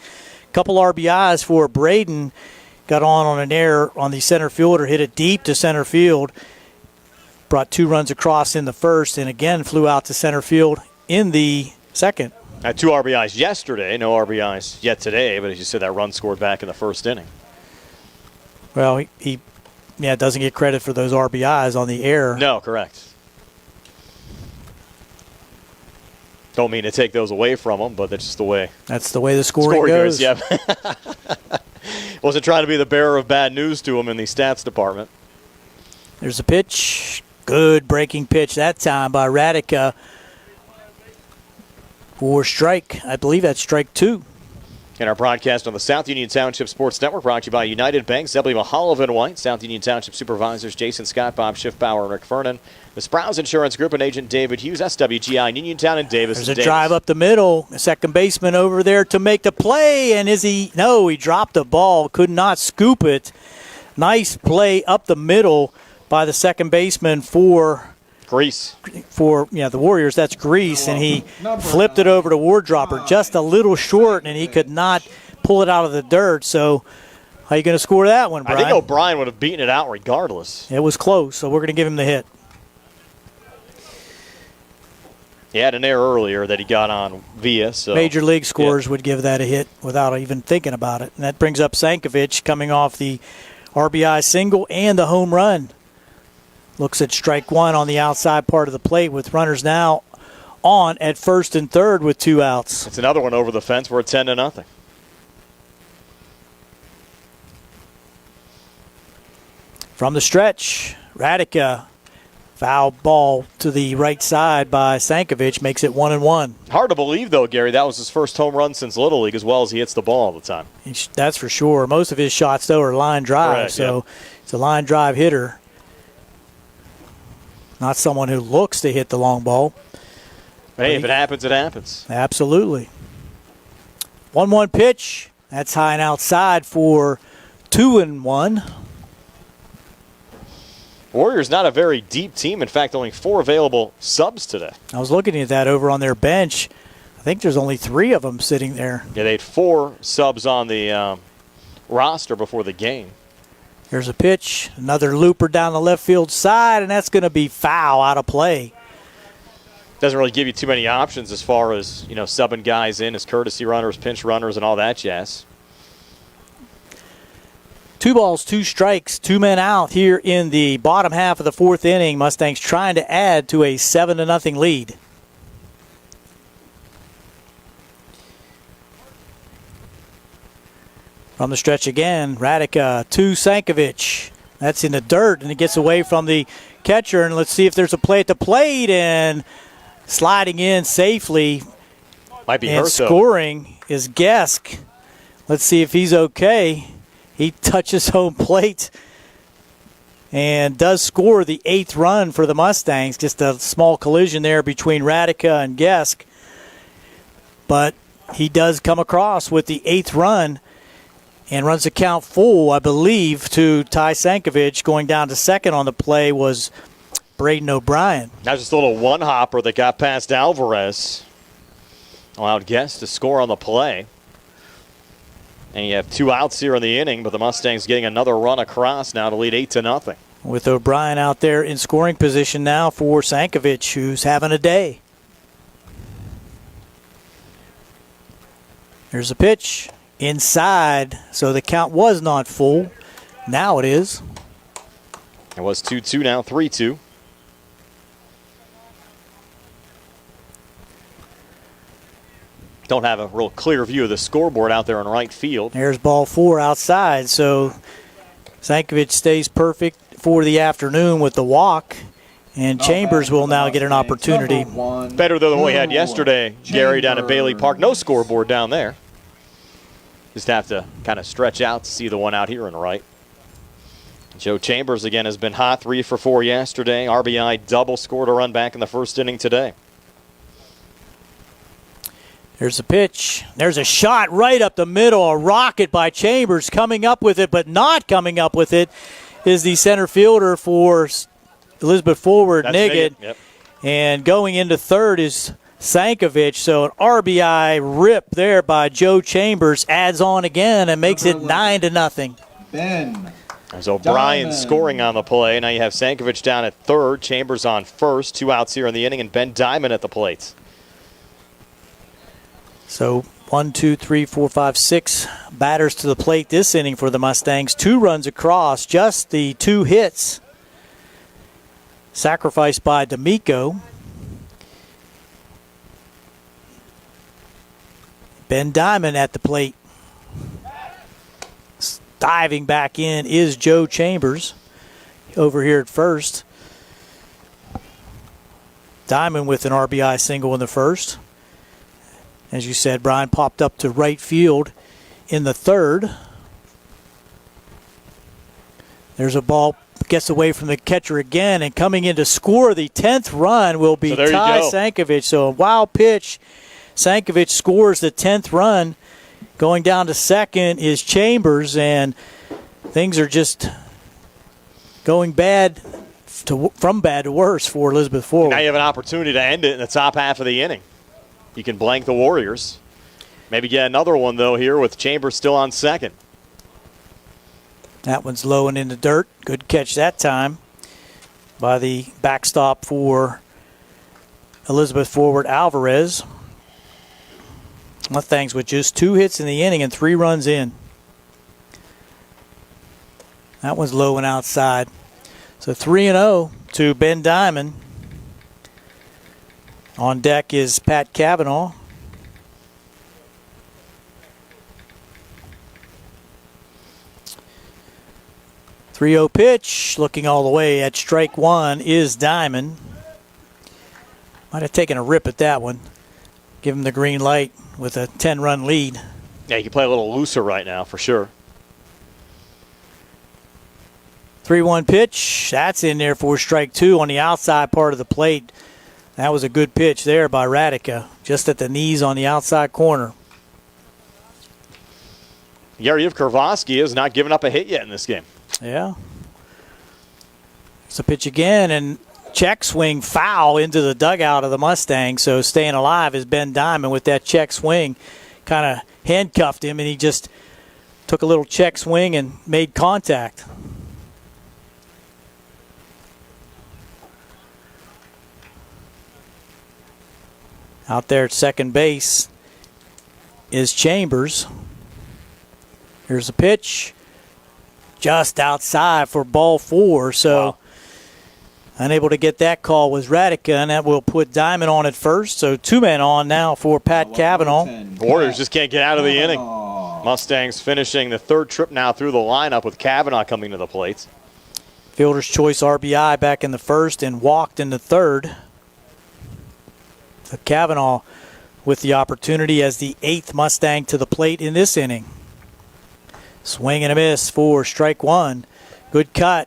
Couple RBIs for Braden. Got on an error on the center fielder, hit it deep to center field. Brought 2 runs across in the first, and again flew out to center field in the second. Had 2 RBIs yesterday, no RBIs yet today, but as you said, that run scored back in the first inning. Well, he doesn't get credit for those RBIs on the error. No, correct. Don't mean to take those away from him, but that's just the way. That's the way the scoring goes. Yeah. Wasn't trying to be the bearer of bad news to him in the stats department. There's a pitch. Good breaking pitch that time by Radica for strike. I believe that's strike 2. In our broadcast on the South Union Township Sports Network, brought to you by United Bank, W. Mahalovan White, South Union Township Supervisors Jason Scott, Bob Schiffbauer, and Rick Fernan. The Sprouse Insurance Group and agent David Hughes, SWGI, Uniontown and Davis. There's a drive up the middle. Second baseman over there to make the play, and he dropped the ball, could not scoop it. Nice play up the middle by the second baseman for Grease. For the Warriors, that's Grease, and he flipped it over to Wardropper just a little short, and he could not pull it out of the dirt. So how are you going to score that one, Brian? I think O'Brien would have beaten it out regardless. It was close, so we're going to give him the hit. He had an error earlier that he got on via. So Major League scorers would give that a hit without even thinking about it. And that brings up Sankovic coming off the RBI single and the home run. Looks at strike 1 on the outside part of the plate with runners now on at first and third with 2 outs. It's another one over the fence. We're 10-0. From the stretch, Radica, foul ball to the right side by Sankovic, makes it 1-1. Hard to believe, though, Gary, that was his first home run since Little League, as well as he hits the ball all the time. That's for sure. Most of his shots, though, are line drive, Correct, so it's a line drive hitter. Not someone who looks to hit the long ball. Hey, if it happens, it happens. Absolutely. 1-1 pitch. That's high and outside for 2-1. Warriors not a very deep team. In fact, only 4 available subs today. I was looking at that over on their bench. I think there's only 3 of them sitting there. Yeah, they had 4 subs on the roster before the game. Here's a pitch. Another looper down the left field side, and that's going to be foul, out of play. Doesn't really give you too many options as far as, subbing guys in as courtesy runners, pinch runners, and all that jazz. 2 balls, 2 strikes, 2 men out here in the bottom half of the 4th inning. Mustangs trying to add to a 7-0 lead. From the stretch again, Radica to Sankovic. That's in the dirt, and it gets away from the catcher. And let's see if there's a play at the plate, and sliding in safely might be and hurt, scoring is Gesk. Let's see if he's okay. He touches home plate and does score the 8th run for the Mustangs. Just a small collision there between Radica and Gesk. But he does come across with the 8th run and runs the count full, I believe, to Ty Sankovic. Going down to second on the play was Braden O'Brien. That was just a little one-hopper that got past Alvarez. Allowed Guest to score on the play. And you have 2 outs here in the inning, but the Mustangs getting another run across now to lead 8-0. With O'Brien out there in scoring position now for Sankovic, who's having a day. There's a pitch inside, so the count was not full. Now it is. It was 2-2, now 3-2. Don't have a real clear view of the scoreboard out there in right field. There's ball 4 outside, so Sankovic stays perfect for the afternoon with the walk, and Chambers will now get an opportunity. Better than the one we had yesterday, Gary, down at Bailey Park. No scoreboard down there. Just have to kind of stretch out to see the one out here in right. Joe Chambers, again, has been hot, 3 for 4 yesterday. RBI double, scored a run back in the first inning today. There's a pitch. There's a shot right up the middle. A rocket by Chambers, coming up with it, but not coming up with it is the center fielder for Elizabeth Forward, Niggett. Yep. And going into third is Sankovic. So an RBI rip there by Joe Chambers adds on again and makes it 9-0. Ben. There's O'Brien scoring on the play. Now you have Sankovic down at third, Chambers on first. 2 outs here in the inning, and Ben Diamond at the plate. So 1, 2, 3, 4, 5, 6 batters to the plate this inning for the Mustangs. 2 runs across, just the 2 hits sacrificed by D'Amico. Ben Diamond at the plate. Diving back in is Joe Chambers over here at first. Diamond with an RBI single in the first. As you said, Brian popped up to right field in the third. There's a ball, gets away from the catcher again, and coming in to score the 10th run will be Ty Sankovic. So a wild pitch. Sankovic scores the 10th run. Going down to second is Chambers, and things are just going from bad to worse for Elizabeth Forward. Now you have an opportunity to end it in the top half of the inning. You can blank the Warriors. Maybe get another one, though, here with Chambers still on second. That one's low and in the dirt. Good catch that time by the backstop for Elizabeth Forward Alvarez. Mustangs with just 2 hits in the inning and 3 runs in. That one's low and outside. So 3-0 to Ben Diamond. On deck is Pat Cavanaugh. 3-0 pitch, looking all the way at strike one is Diamond. Might have taken a rip at that one. Give him the green light with a 10-run lead. Yeah, he can play a little looser right now for sure. 3-1 pitch. That's in there for strike two on the outside part of the plate. That was a good pitch there by Radica, just at the knees on the outside corner. Yariv Kravoski has not given up a hit yet in this game. Yeah. It's a pitch again, and check swing foul into the dugout of the Mustangs. So staying alive is Ben Diamond with that check swing. Kind of handcuffed him, and he just took a little check swing and made contact. Out there at second base is Chambers. Here's a pitch. Just outside for ball four. So wow. Unable to get that call was Radica, and that will put Diamond on at first. So 2 men on now for Pat Cavanaugh. Warriors just can't get out of the inning. Mustangs finishing the third trip now through the lineup with Cavanaugh coming to the plate. Fielder's choice RBI back in the first and walked in the third. So Cavanaugh with the opportunity as the 8th Mustang to the plate in this inning. Swing and a miss for strike one. Good cut.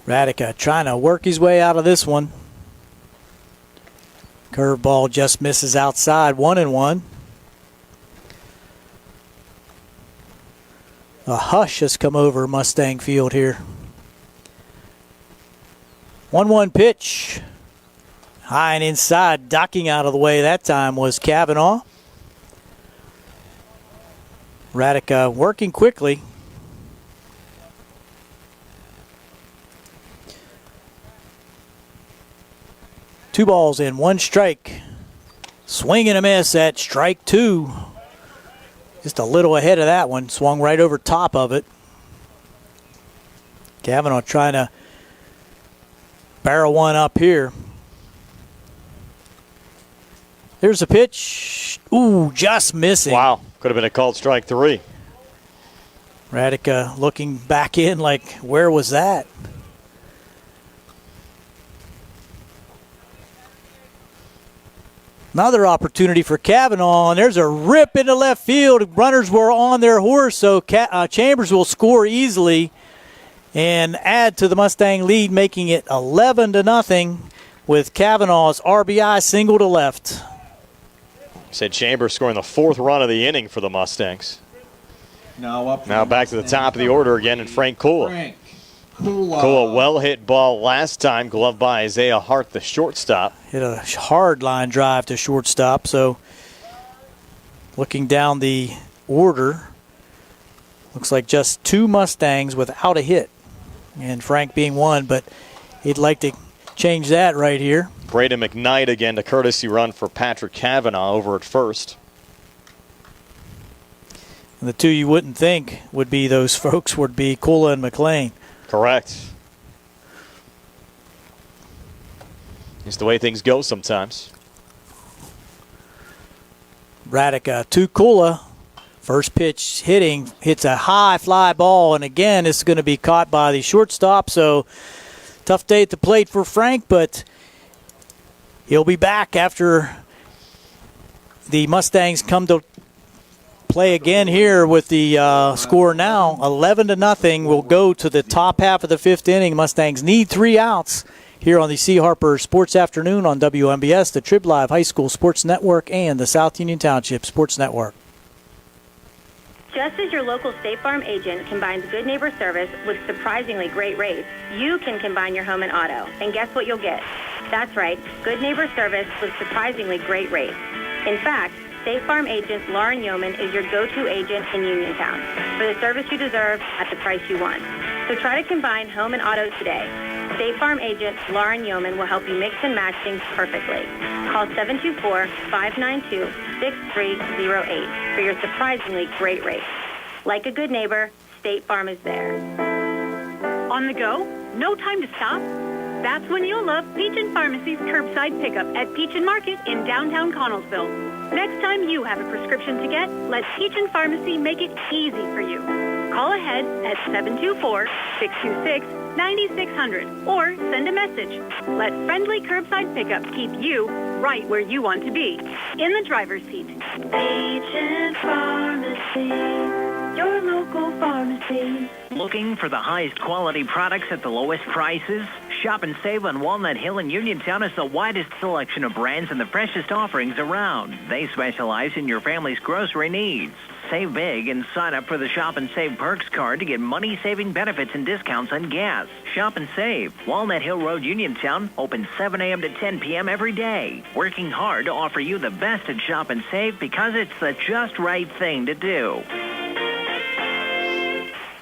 Radica trying to work his way out of this one. Curveball just misses outside, 1-1. A hush has come over Mustang Field here. 1-1 pitch. High and inside, ducking out of the way that time was Cavanaugh. Radica working quickly. Two balls in, one strike. Swing and a miss at strike two. Just a little ahead of that one. Swung right over top of it. Cavanaugh trying to barrel one up here. Here's a pitch. Ooh, just missing. Wow, could have been a called strike three. Radica looking back in like, where was that? Another opportunity for Cavanaugh, and there's a rip into left field. Runners were on their horse, so Chambers will score easily and add to the Mustang lead, making it 11-0 with Cavanaugh's RBI single to left. Said Chambers scoring the 4th run of the inning for the Mustangs. Now back to the top of the order again, and Frank Kula. Kula, well-hit ball last time, gloved by Isaiah Hart, the shortstop. Hit a hard line drive to shortstop. So looking down the order, looks like just 2 Mustangs without a hit, and Frank being one, but he'd like to change that right here. Braden McKnight again, the courtesy run for Patrick Cavanaugh over at first. And the 2 you wouldn't think would be those folks would be Kula and McLean. Correct. It's the way things go sometimes. Radica to Kula. First pitch hitting, hits a high fly ball, and again, it's going to be caught by the shortstop. So tough day at the plate for Frank, but he'll be back after the Mustangs come to play again here with the score now. 11-0 will go to the top half of the 5th inning. Mustangs need 3 outs here on the C. Harper Sports Afternoon on WMBS, the Trib Live High School Sports Network, and the South Union Township Sports Network. Just as your local State Farm agent combines good neighbor service with surprisingly great rates, you can combine your home and auto. And guess what you'll get? That's right, good neighbor service with surprisingly great rates. In fact, State Farm agent Lauren Yeoman is your go-to agent in Uniontown for the service you deserve at the price you want. So try to combine home and auto today. State Farm agent Lauren Yeoman will help you mix and match things perfectly. Call 724-592-6308 for your surprisingly great rates. Like a good neighbor, State Farm is there. On the go? No time to stop? That's when you'll love Peach & Pharmacy's curbside pickup at Peach & Market in downtown Connellsville. Next time you have a prescription to get, let Peach & Pharmacy make it easy for you. Call ahead at 724-626-9600 or send a message. Let friendly curbside pickup keep you right where you want to be, in the driver's seat. Peach & Pharmacy, your local pharmacy. Looking for the highest quality products at the lowest prices? Shop and save on Walnut Hill and Uniontown has the widest selection of brands and the freshest offerings around. They specialize in your family's grocery needs. Save big and sign up for the Shop and Save Perks card to get money-saving benefits and discounts on gas. Shop and Save. Walnut Hill Road, Uniontown, open 7 a.m. to 10 p.m. every day. Working hard to offer you the best at Shop and Save because it's the just right thing to do.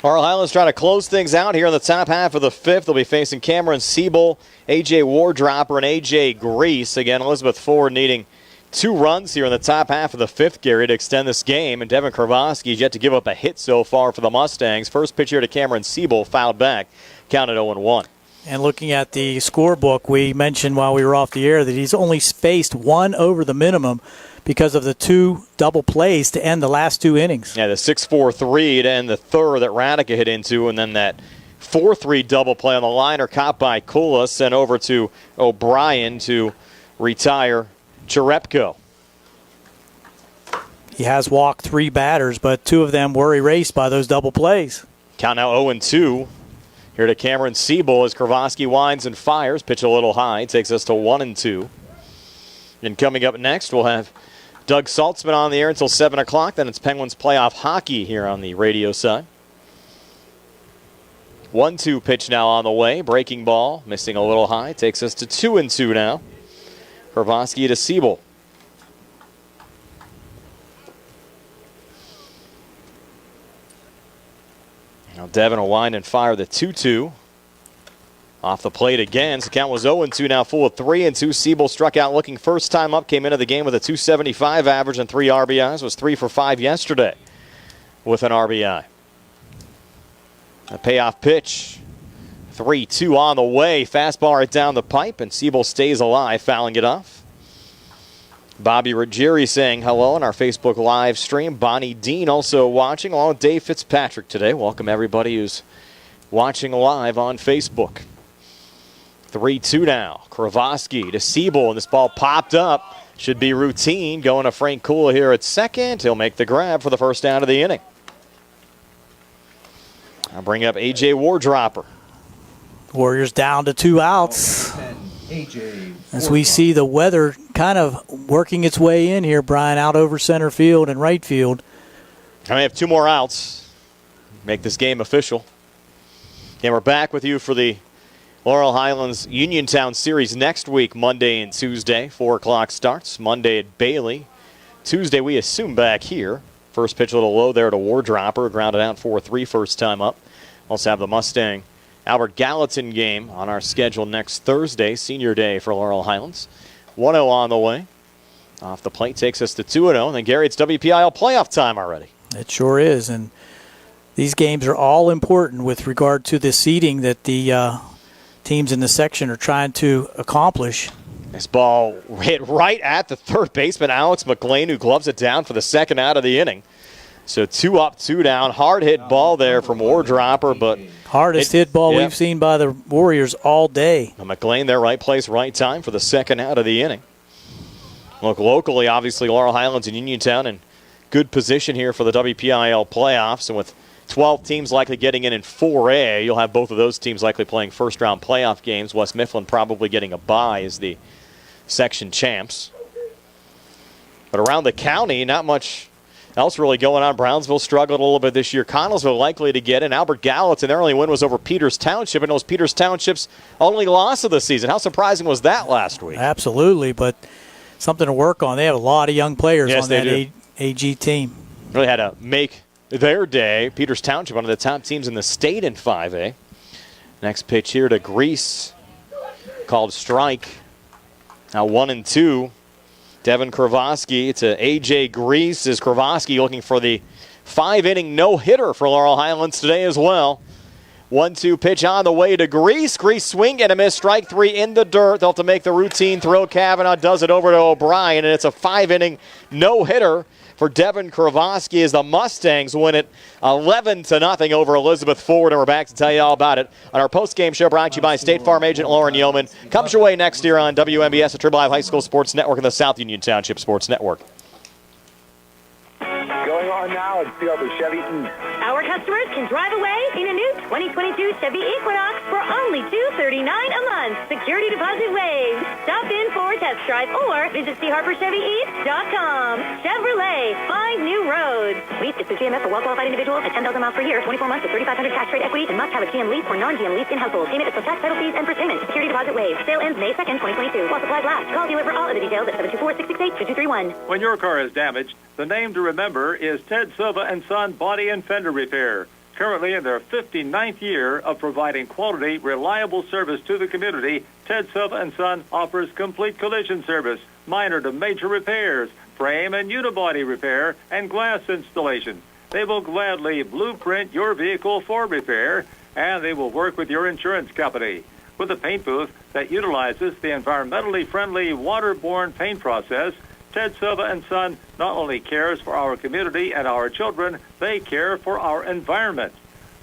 Laurel Highlands trying to close things out here in the top half of the fifth. They'll be facing Cameron Siebel, A.J. Wardropper, and A.J. Grease. Again, Elizabeth Ford needing 2 runs here in the top half of the fifth, Gary, to extend this game. And Devin Kravosky has yet to give up a hit so far for the Mustangs. First pitch here to Cameron Siebel, fouled back, counted 0-1. And looking at the scorebook, we mentioned while we were off the air that he's only spaced 1 over the minimum because of the 2 double plays to end the last 2 innings. Yeah, the 6-4-3 to end the third that Radica hit into, and then that 4-3 double play on the liner caught by Kula, sent over to O'Brien to retire Cherepko. He has walked 3 batters, but 2 of them were erased by those double plays. Count now 0-2. Here to Cameron Siebel as Kravosky winds and fires. Pitch a little high. Takes us to 1-2. And coming up next, we'll have Doug Saltzman on the air until 7 o'clock. Then it's Penguins playoff hockey here on the radio side. 1-2 pitch now on the way. Breaking ball. Missing a little high. Takes us to 2-2 now. Kravosky to Siebel. Now Devin will wind and fire the 2-2. Off the plate again. So the count was 0-2, now full of 3-2. Siebel struck out looking first time up. Came into the game with a .275 average and 3 RBIs. Was 3 for 5 yesterday with an RBI. A payoff pitch. 3-2 on the way. Fastball right down the pipe, and Siebel stays alive, fouling it off. Bobby Ruggieri saying hello on our Facebook live stream. Bonnie Dean also watching, along with Dave Fitzpatrick today. Welcome everybody who's watching live on Facebook. 3-2 now. Kravosky to Siebel, and this ball popped up. Should be routine. Going to Frank Kula here at second. He'll make the grab for the first out of the inning. I'll bring up A.J. Wardropper. Warriors down to 2 outs. As we see the weather kind of working its way in here, Brian, out over center field and right field. I have 2 more outs. Make this game official. And we're back with you for the Laurel Highlands Uniontown series next week, Monday and Tuesday. 4 o'clock starts. Monday at Bailey. Tuesday, we assume back here. First pitch a little low there to Wardropper. Grounded out 4-3 first time up. Also have the Mustang Albert Gallatin game on our schedule next Thursday, senior day for Laurel Highlands. 1-0 on the way. Off the plate takes us to 2-0. And then, Gary, it's WPIL playoff time already. It sure is. And these games are all important with regard to the seeding that the teams in the section are trying to accomplish. This ball hit right at the third baseman, Alex McLean, who gloves it down for the second out of the inning. So 2 up, 2 down. Hard hit ball there from Wardropper, but hardest hit ball we've seen by the Warriors all day. McLean there, right place, right time for the second out of the inning. Look, locally, obviously, Laurel Highlands and Uniontown in good position here for the WPIL playoffs, and with 12 teams likely getting in 4A, you'll have both of those teams likely playing first-round playoff games. West Mifflin probably getting a bye as the section champs. But around the county, not much else really going on. Brownsville struggled a little bit this year. Connellsville likely to get in. Albert Gallatin, their only win was over Peters Township, and it was Peters Township's only loss of the season. How surprising was that last week? Absolutely, but something to work on. They have a lot of young players on that AG team. Really had to make their day. Peters Township, one of the top teams in the state in 5A. Next pitch here to Grease. Called strike. Now 1-2. Devin Kravosky to A.J. Grease. Is Kravosky looking for the 5-inning no-hitter for Laurel Highlands today as well. 1-2 pitch on the way to Grease. Grease swing and a miss. Strike 3 in the dirt. They'll have to make the routine throw. Kavanaugh does it over to O'Brien, and it's a 5-inning no-hitter for Devin Kravosky as the Mustangs win it 11-0 over Elizabeth Forward. And we're back to tell you all about it on our post-game show brought to you by State Farm agent Lauren Yeoman. Comes your way next year on WMBS, the Triple Live High School Sports Network and the South Union Township Sports Network. Going on now at Sea Harbor Chevy East. Our customers can drive away in a new 2022 Chevy Equinox for only $239 a month. Security deposit waived. Stop in for a test drive or visit SeaHarborChevyEast.com. Chevrolet, find new roads. Lease is through GMF for well-qualified individuals at 10,000 miles per year, 24 months with $3,500 cash trade equity, and must have a GM lease or non-GM lease in household. Payment is for tax, title fees, and first payment. Security deposit waived. Sale ends May 2nd, 2022. While supplies last. Call dealer for all of the details at 724-668-2231. When your car is damaged, the name to remember is Ted Silva & Son Body and Fender Repair. Currently in their 59th year of providing quality, reliable service to the community, Ted Silva & Son offers complete collision service, minor to major repairs, frame and unibody repair, and glass installation. They will gladly blueprint your vehicle for repair, and they will work with your insurance company. With a paint booth that utilizes the environmentally friendly waterborne paint process, Ted Silva & Son not only cares for our community and our children, they care for our environment.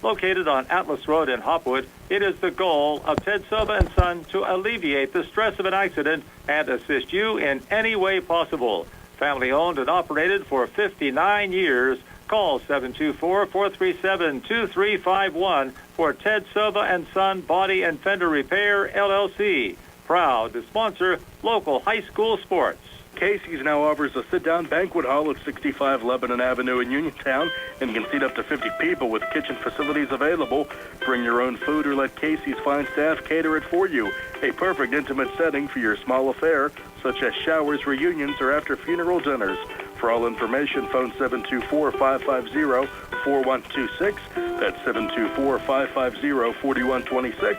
Located on Atlas Road in Hopwood, it is the goal of Ted Silva & Son to alleviate the stress of an accident and assist you in any way possible. Family owned and operated for 59 years. Call 724-437-2351 for Ted Silva & Son Body and Fender Repair, LLC. Proud to sponsor local high school sports. Casey's now offers a sit-down banquet hall at 65 Lebanon Avenue in Uniontown and can seat up to 50 people with kitchen facilities available. Bring your own food or let Casey's fine staff cater it for you. A perfect intimate setting for your small affair, such as showers, reunions, or after funeral dinners. For all information, phone 724-550-4126. That's 724-550-4126.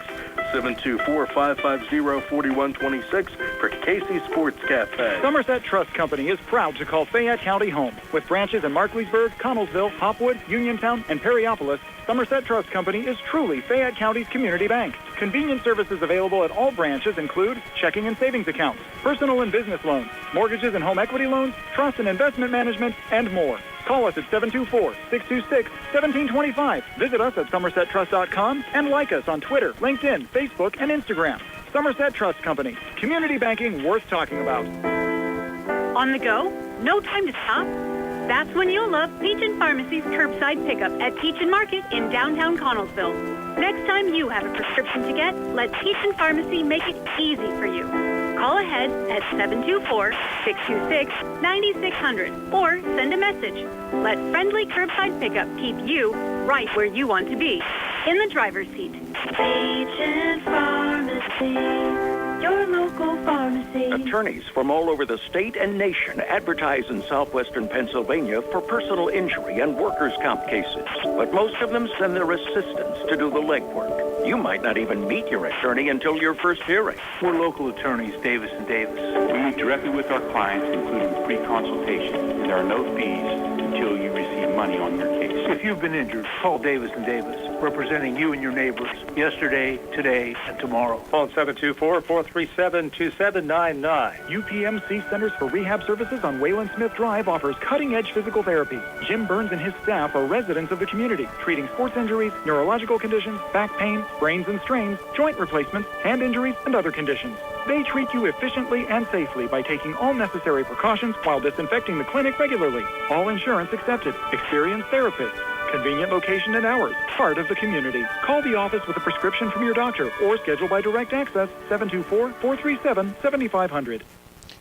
724-550-4126 for Casey Sports Cafe. Somerset Trust Company is proud to call Fayette County home. With branches in Markleysburg, Connellsville, Hopwood, Uniontown, and Perryopolis, Somerset Trust Company is truly Fayette County's community bank. Convenient services available at all branches include checking and savings accounts, personal and business loans, mortgages and home equity loans, trust and investment management, and more. Call us at 724-626-1725. Visit us at somersettrust.com and like us on Twitter, LinkedIn, Facebook, and Instagram. Somerset Trust Company. Community banking worth talking about. On the go? No time to stop? That's when you'll love Peach & Pharmacy's curbside pickup at Peach & Market in downtown Connellsville. Next time you have a prescription to get, let Peach & Pharmacy make it easy for you. Call ahead at 724-626-9600 or send a message. Let friendly curbside pickup keep you right where you want to be, in the driver's seat. Peach & Pharmacy, your local pharmacy. Attorneys from all over the state and nation advertise in southwestern Pennsylvania for personal injury and workers' comp cases. But most of them send their assistants to do the legwork. You might not even meet your attorney until your first hearing. We're local attorneys, Davis & Davis. We meet directly with our clients, including free consultation. There are no fees until you receive money on your case. If you've been injured, call Davis & Davis, representing you and your neighbors yesterday, today, and tomorrow. Phone 724-437-2799. UPMC Centers for Rehab Services on Wayland Smith Drive offers cutting-edge physical therapy. Jim Burns and his staff are residents of the community, treating sports injuries, neurological conditions, back pain, sprains and strains, joint replacements, hand injuries, and other conditions. They treat you efficiently and safely by taking all necessary precautions while disinfecting the clinic regularly. All insurance accepted. Experienced therapists. Convenient location and hours. Part of the community. Call the office with a prescription from your doctor or schedule by direct access 724-437-7500.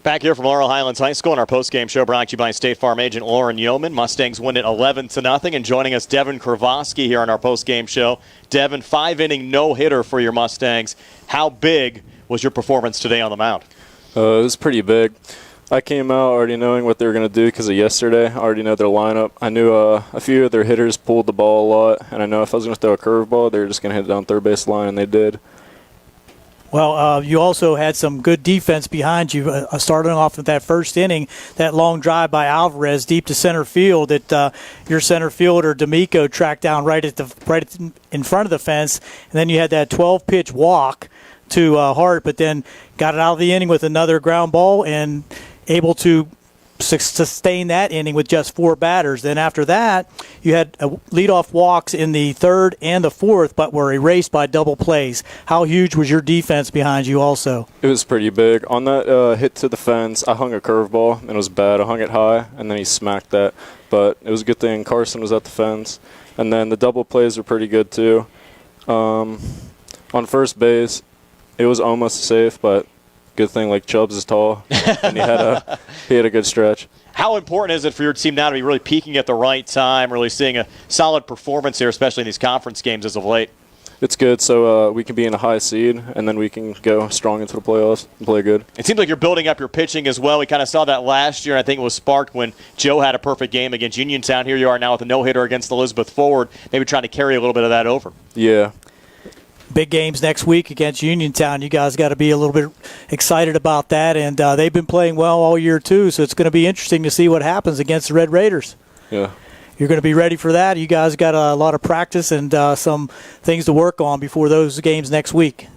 Back here from Laurel Highlands High School in our postgame show brought to you by State Farm agent Lauren Yeoman. Mustangs win it 11-0, and joining us, Devin Kravosky here on our postgame show. Devin, 5-inning no-hitter for your Mustangs. How big was your performance today on the mound? It was pretty big. I came out already knowing what they were going to do because of yesterday. I already know their lineup. I knew a few of their hitters pulled the ball a lot, and I know if I was going to throw a curveball, they were just going to hit it down third base line, and they did. Well, you also had some good defense behind you. Starting off with that first inning, that long drive by Alvarez deep to center field that your center fielder D'Amico tracked down right in front of the fence, and then you had that 12-pitch walk to Hart, but then got it out of the inning with another ground ball and able to sustain that inning with just 4 batters. Then after that, you had leadoff walks in the third and the fourth, but were erased by double plays. How huge was your defense behind you also? It was pretty big. On that hit to the fence, I hung a curveball, and it was bad. I hung it high, and then he smacked that. But it was a good thing Carson was at the fence. And then the double plays were pretty good, too. On first base, it was almost safe, but good thing like Chubbs is tall, and he had a good stretch. How important is it for your team now to be really peaking at the right time, really seeing a solid performance here, especially in these conference games as of late? It's good, so we can be in a high seed, and then we can go strong into the playoffs and play good. It seems like you're building up your pitching as well. We kind of saw that last year, and I think it was sparked when Joe had a perfect game against Uniontown. Here you are now with a no-hitter against Elizabeth Forward, maybe trying to carry a little bit of that over. Yeah. Big games next week against Uniontown. You guys got to be a little bit excited about that, and they've been playing well all year too, so it's going to be interesting to see what happens against the Red Raiders. Yeah. You're going to be ready for that. You guys got a lot of practice and some things to work on before those games next week.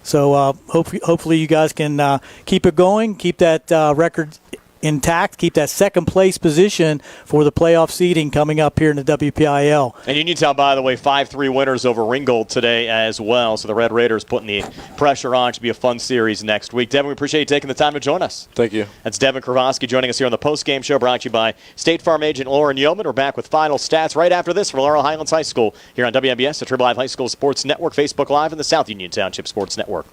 So hopefully you guys can keep it going, keep that record intact, keep that second place position for the playoff seeding coming up here in the WPIL. And Uniontown, by the way, 5-3 winners over Ringgold today as well. So the Red Raiders putting the pressure on. Should be a fun series next week. Devin, we appreciate you taking the time to join us. Thank you. That's Devin Kravosky joining us here on the post-game show, brought to you by State Farm agent Lauren Yeoman. We're back with final stats right after this for Laurel Highlands High School here on WMBS, the Triple Live High School Sports Network, Facebook Live, and the South Union Township Sports Network.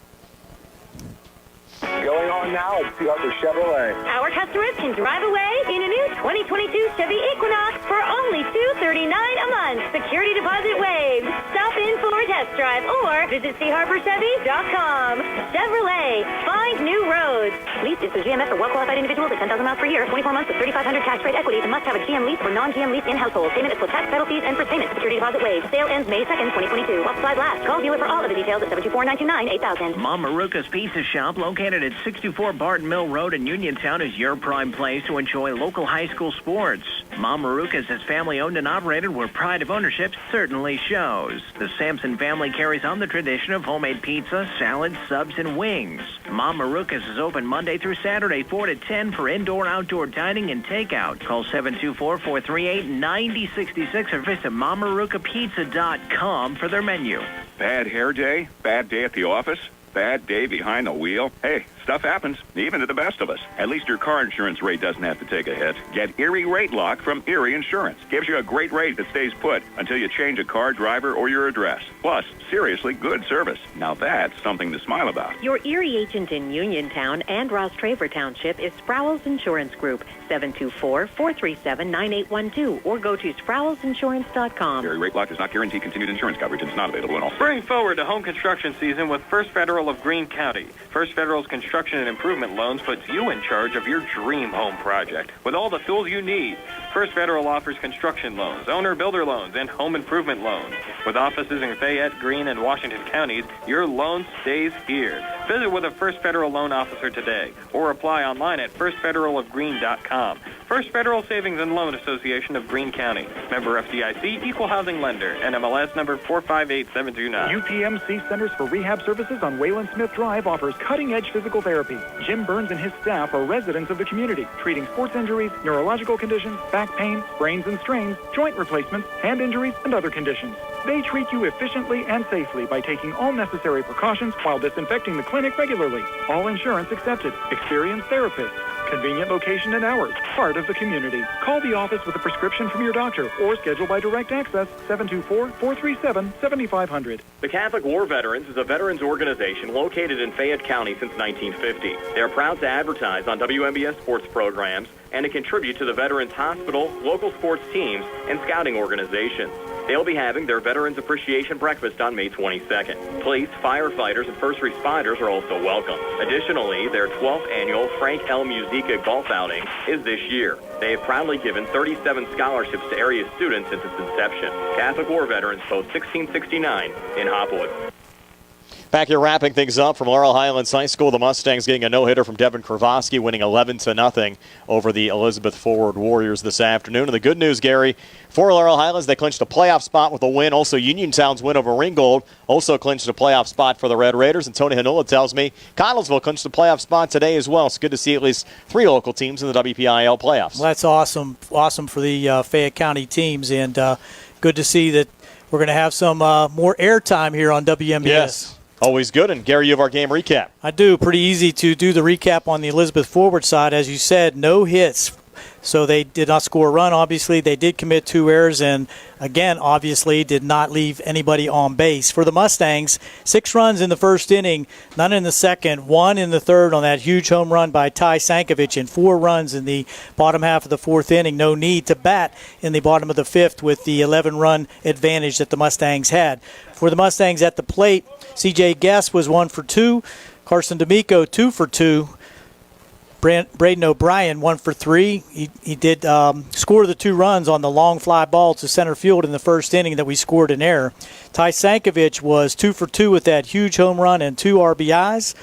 Going on now at Harbor Chevrolet. Our customers can drive away in a new 2022 Chevy Equinox for only $239 a month. Security deposit waived. Stop in for a test drive or visit charborchevy.com. Chevrolet, find new roads. Lease is through GMF for well-qualified individuals at 10,000 miles per year, 24 months with $3,500 tax rate equity, and must have a GM lease or non-GM lease in household. Payment is for tax, title fees, and first payment. Security deposit waived. Sale ends May 2nd, 2022. While supplies last. Call dealer for all of the details at 724-929-8000. Mom Maruka's Pizza Shop, located at 64 Barton Mill Road in Uniontown, is your prime place to enjoy local high school sports. Mom Maruka's is family-owned and operated where pride of ownership certainly shows. The Sampson family carries on the tradition of homemade pizza, salads, subs, and wings. Mom Maruka's is open Monday through Saturday, 4 to 10 for indoor-outdoor dining and takeout. Call 724-438-9066 or visit MomMarukaPizza.com for their menu. Bad hair day? Bad day at the office? Bad day behind the wheel? Hey, stuff happens, even to the best of us. At least your car insurance rate doesn't have to take a hit. Get Erie Rate Lock from Erie Insurance. Gives you a great rate that stays put until you change a car, driver, or your address. Plus, seriously good service. Now that's something to smile about. Your Erie agent in Uniontown and Ross Traver Township is Sprowell's Insurance Group, 724-437-9812, or go to sprowellsinsurance.com. Erie Rate Lock does not guarantee continued insurance coverage and is not available in all states. Spring forward to home construction season with First Federal of Greene County. First Federal's construction and improvement loans puts you in charge of your dream home project with all the tools you need. First Federal offers construction loans, owner-builder loans, and home improvement loans. With offices in Fayette, Greene, and Washington counties, your loan stays here. Visit with a First Federal loan officer today or apply online at firstfederalofgreene.com. First Federal Savings and Loan Association of Greene County. Member FDIC, Equal Housing Lender, NMLS number 458729. UTMC Centers for Rehab Services on Wayland Smith Drive offers cutting-edge physical therapy. Jim Burns and his staff are residents of the community, treating sports injuries, neurological conditions, back pain, sprains and strains, joint replacements, hand injuries, and other conditions. They treat you efficiently and safely by taking all necessary precautions while disinfecting the clinic regularly. All insurance accepted. Experienced therapists. Convenient location and hours. Part of the community. Call the office with a prescription from your doctor or schedule by direct access 724-437-7500. The Catholic War Veterans is a veterans organization located in Fayette County since 1950. They are proud to advertise on WMBS sports programs and to contribute to the Veterans Hospital, local sports teams, and scouting organizations. They'll be having their Veterans Appreciation Breakfast on May 22nd. Police, firefighters, and first responders are also welcome. Additionally, their 12th annual Frank L. Musica golf outing is this year. They have proudly given 37 scholarships to area students since its inception. Catholic War Veterans Post 1669 in Hopwood. Back here wrapping things up from Laurel Highlands High School, the Mustangs getting a no-hitter from Devin Kravoski, winning 11-0 over the Elizabeth Forward Warriors this afternoon. And the good news, Gary, for Laurel Highlands, they clinched a playoff spot with a win. Also, Uniontown's win over Ringgold also clinched a playoff spot for the Red Raiders. And Tony Hanula tells me Connellsville clinched a playoff spot today as well. It's good to see at least 3 local teams in the WPIL playoffs. Well, that's awesome. Awesome for the Fayette County teams, and good to see that we're going to have some more airtime here on WMBS. Yes. Always good. And, Gary, you have our game recap. I do. Pretty easy to do the recap on the Elizabeth Forward side. As you said, no hits. So they did not score a run, obviously. They did commit 2 errors and, again, obviously did not leave anybody on base. For the Mustangs, 6 runs in the first inning, none in the second, 1 in the third on that huge home run by Ty Sankovic, and 4 runs in the bottom half of the 4th inning. No need to bat in the bottom of the 5th with the 11-run advantage that the Mustangs had. For the Mustangs at the plate, C.J. Guess was 1 for 2. Carson D'Amico, 2 for 2. Braden O'Brien, 1 for 3. He did score the 2 runs on the long fly ball to center field in the first inning that we scored an error. Ty Sankovic was 2 for 2 with that huge home run and 2 RBIs.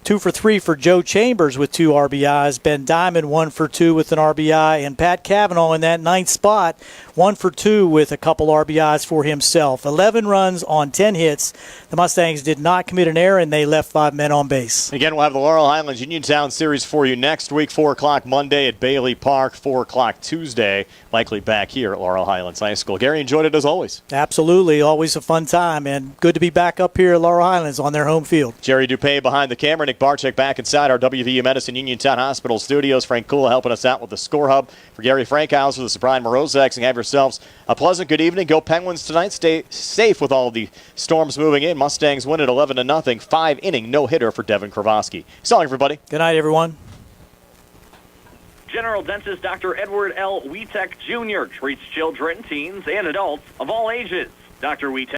2 for 3 for Joe Chambers with 2 RBIs. Ben Diamond, 1 for 2 with an RBI. And Pat Cavanaugh in that 9th spot, 1 for 2 with a couple RBIs for himself. 11 runs on 10 hits. The Mustangs did not commit an error, and they left 5 men on base. Again, we'll have the Laurel Highlands Uniontown series for you next week, 4 o'clock Monday at Bailey Park, 4 o'clock Tuesday, likely back here at Laurel Highlands High School. Gary, enjoyed it as always. Absolutely. Always a fun time, and good to be back up here at Laurel Highlands on their home field. Jerry Dupay behind the camera. Nick Barczyk back inside our WVU Medicine Uniontown Hospital studios. Frank Kula helping us out with the Score Hub. For Gary Frankhauser, this is Brian Morozak, and have yourselves a pleasant good evening. Go Penguins tonight. Stay safe with all the storms moving in. Mustangs win at 11-0. 5-inning no-hitter for Devin Kravoski. So long, everybody. Good night, everyone. General Dentist Dr. Edward L. Wietek Jr. treats children, teens, and adults of all ages. Dr. Wietek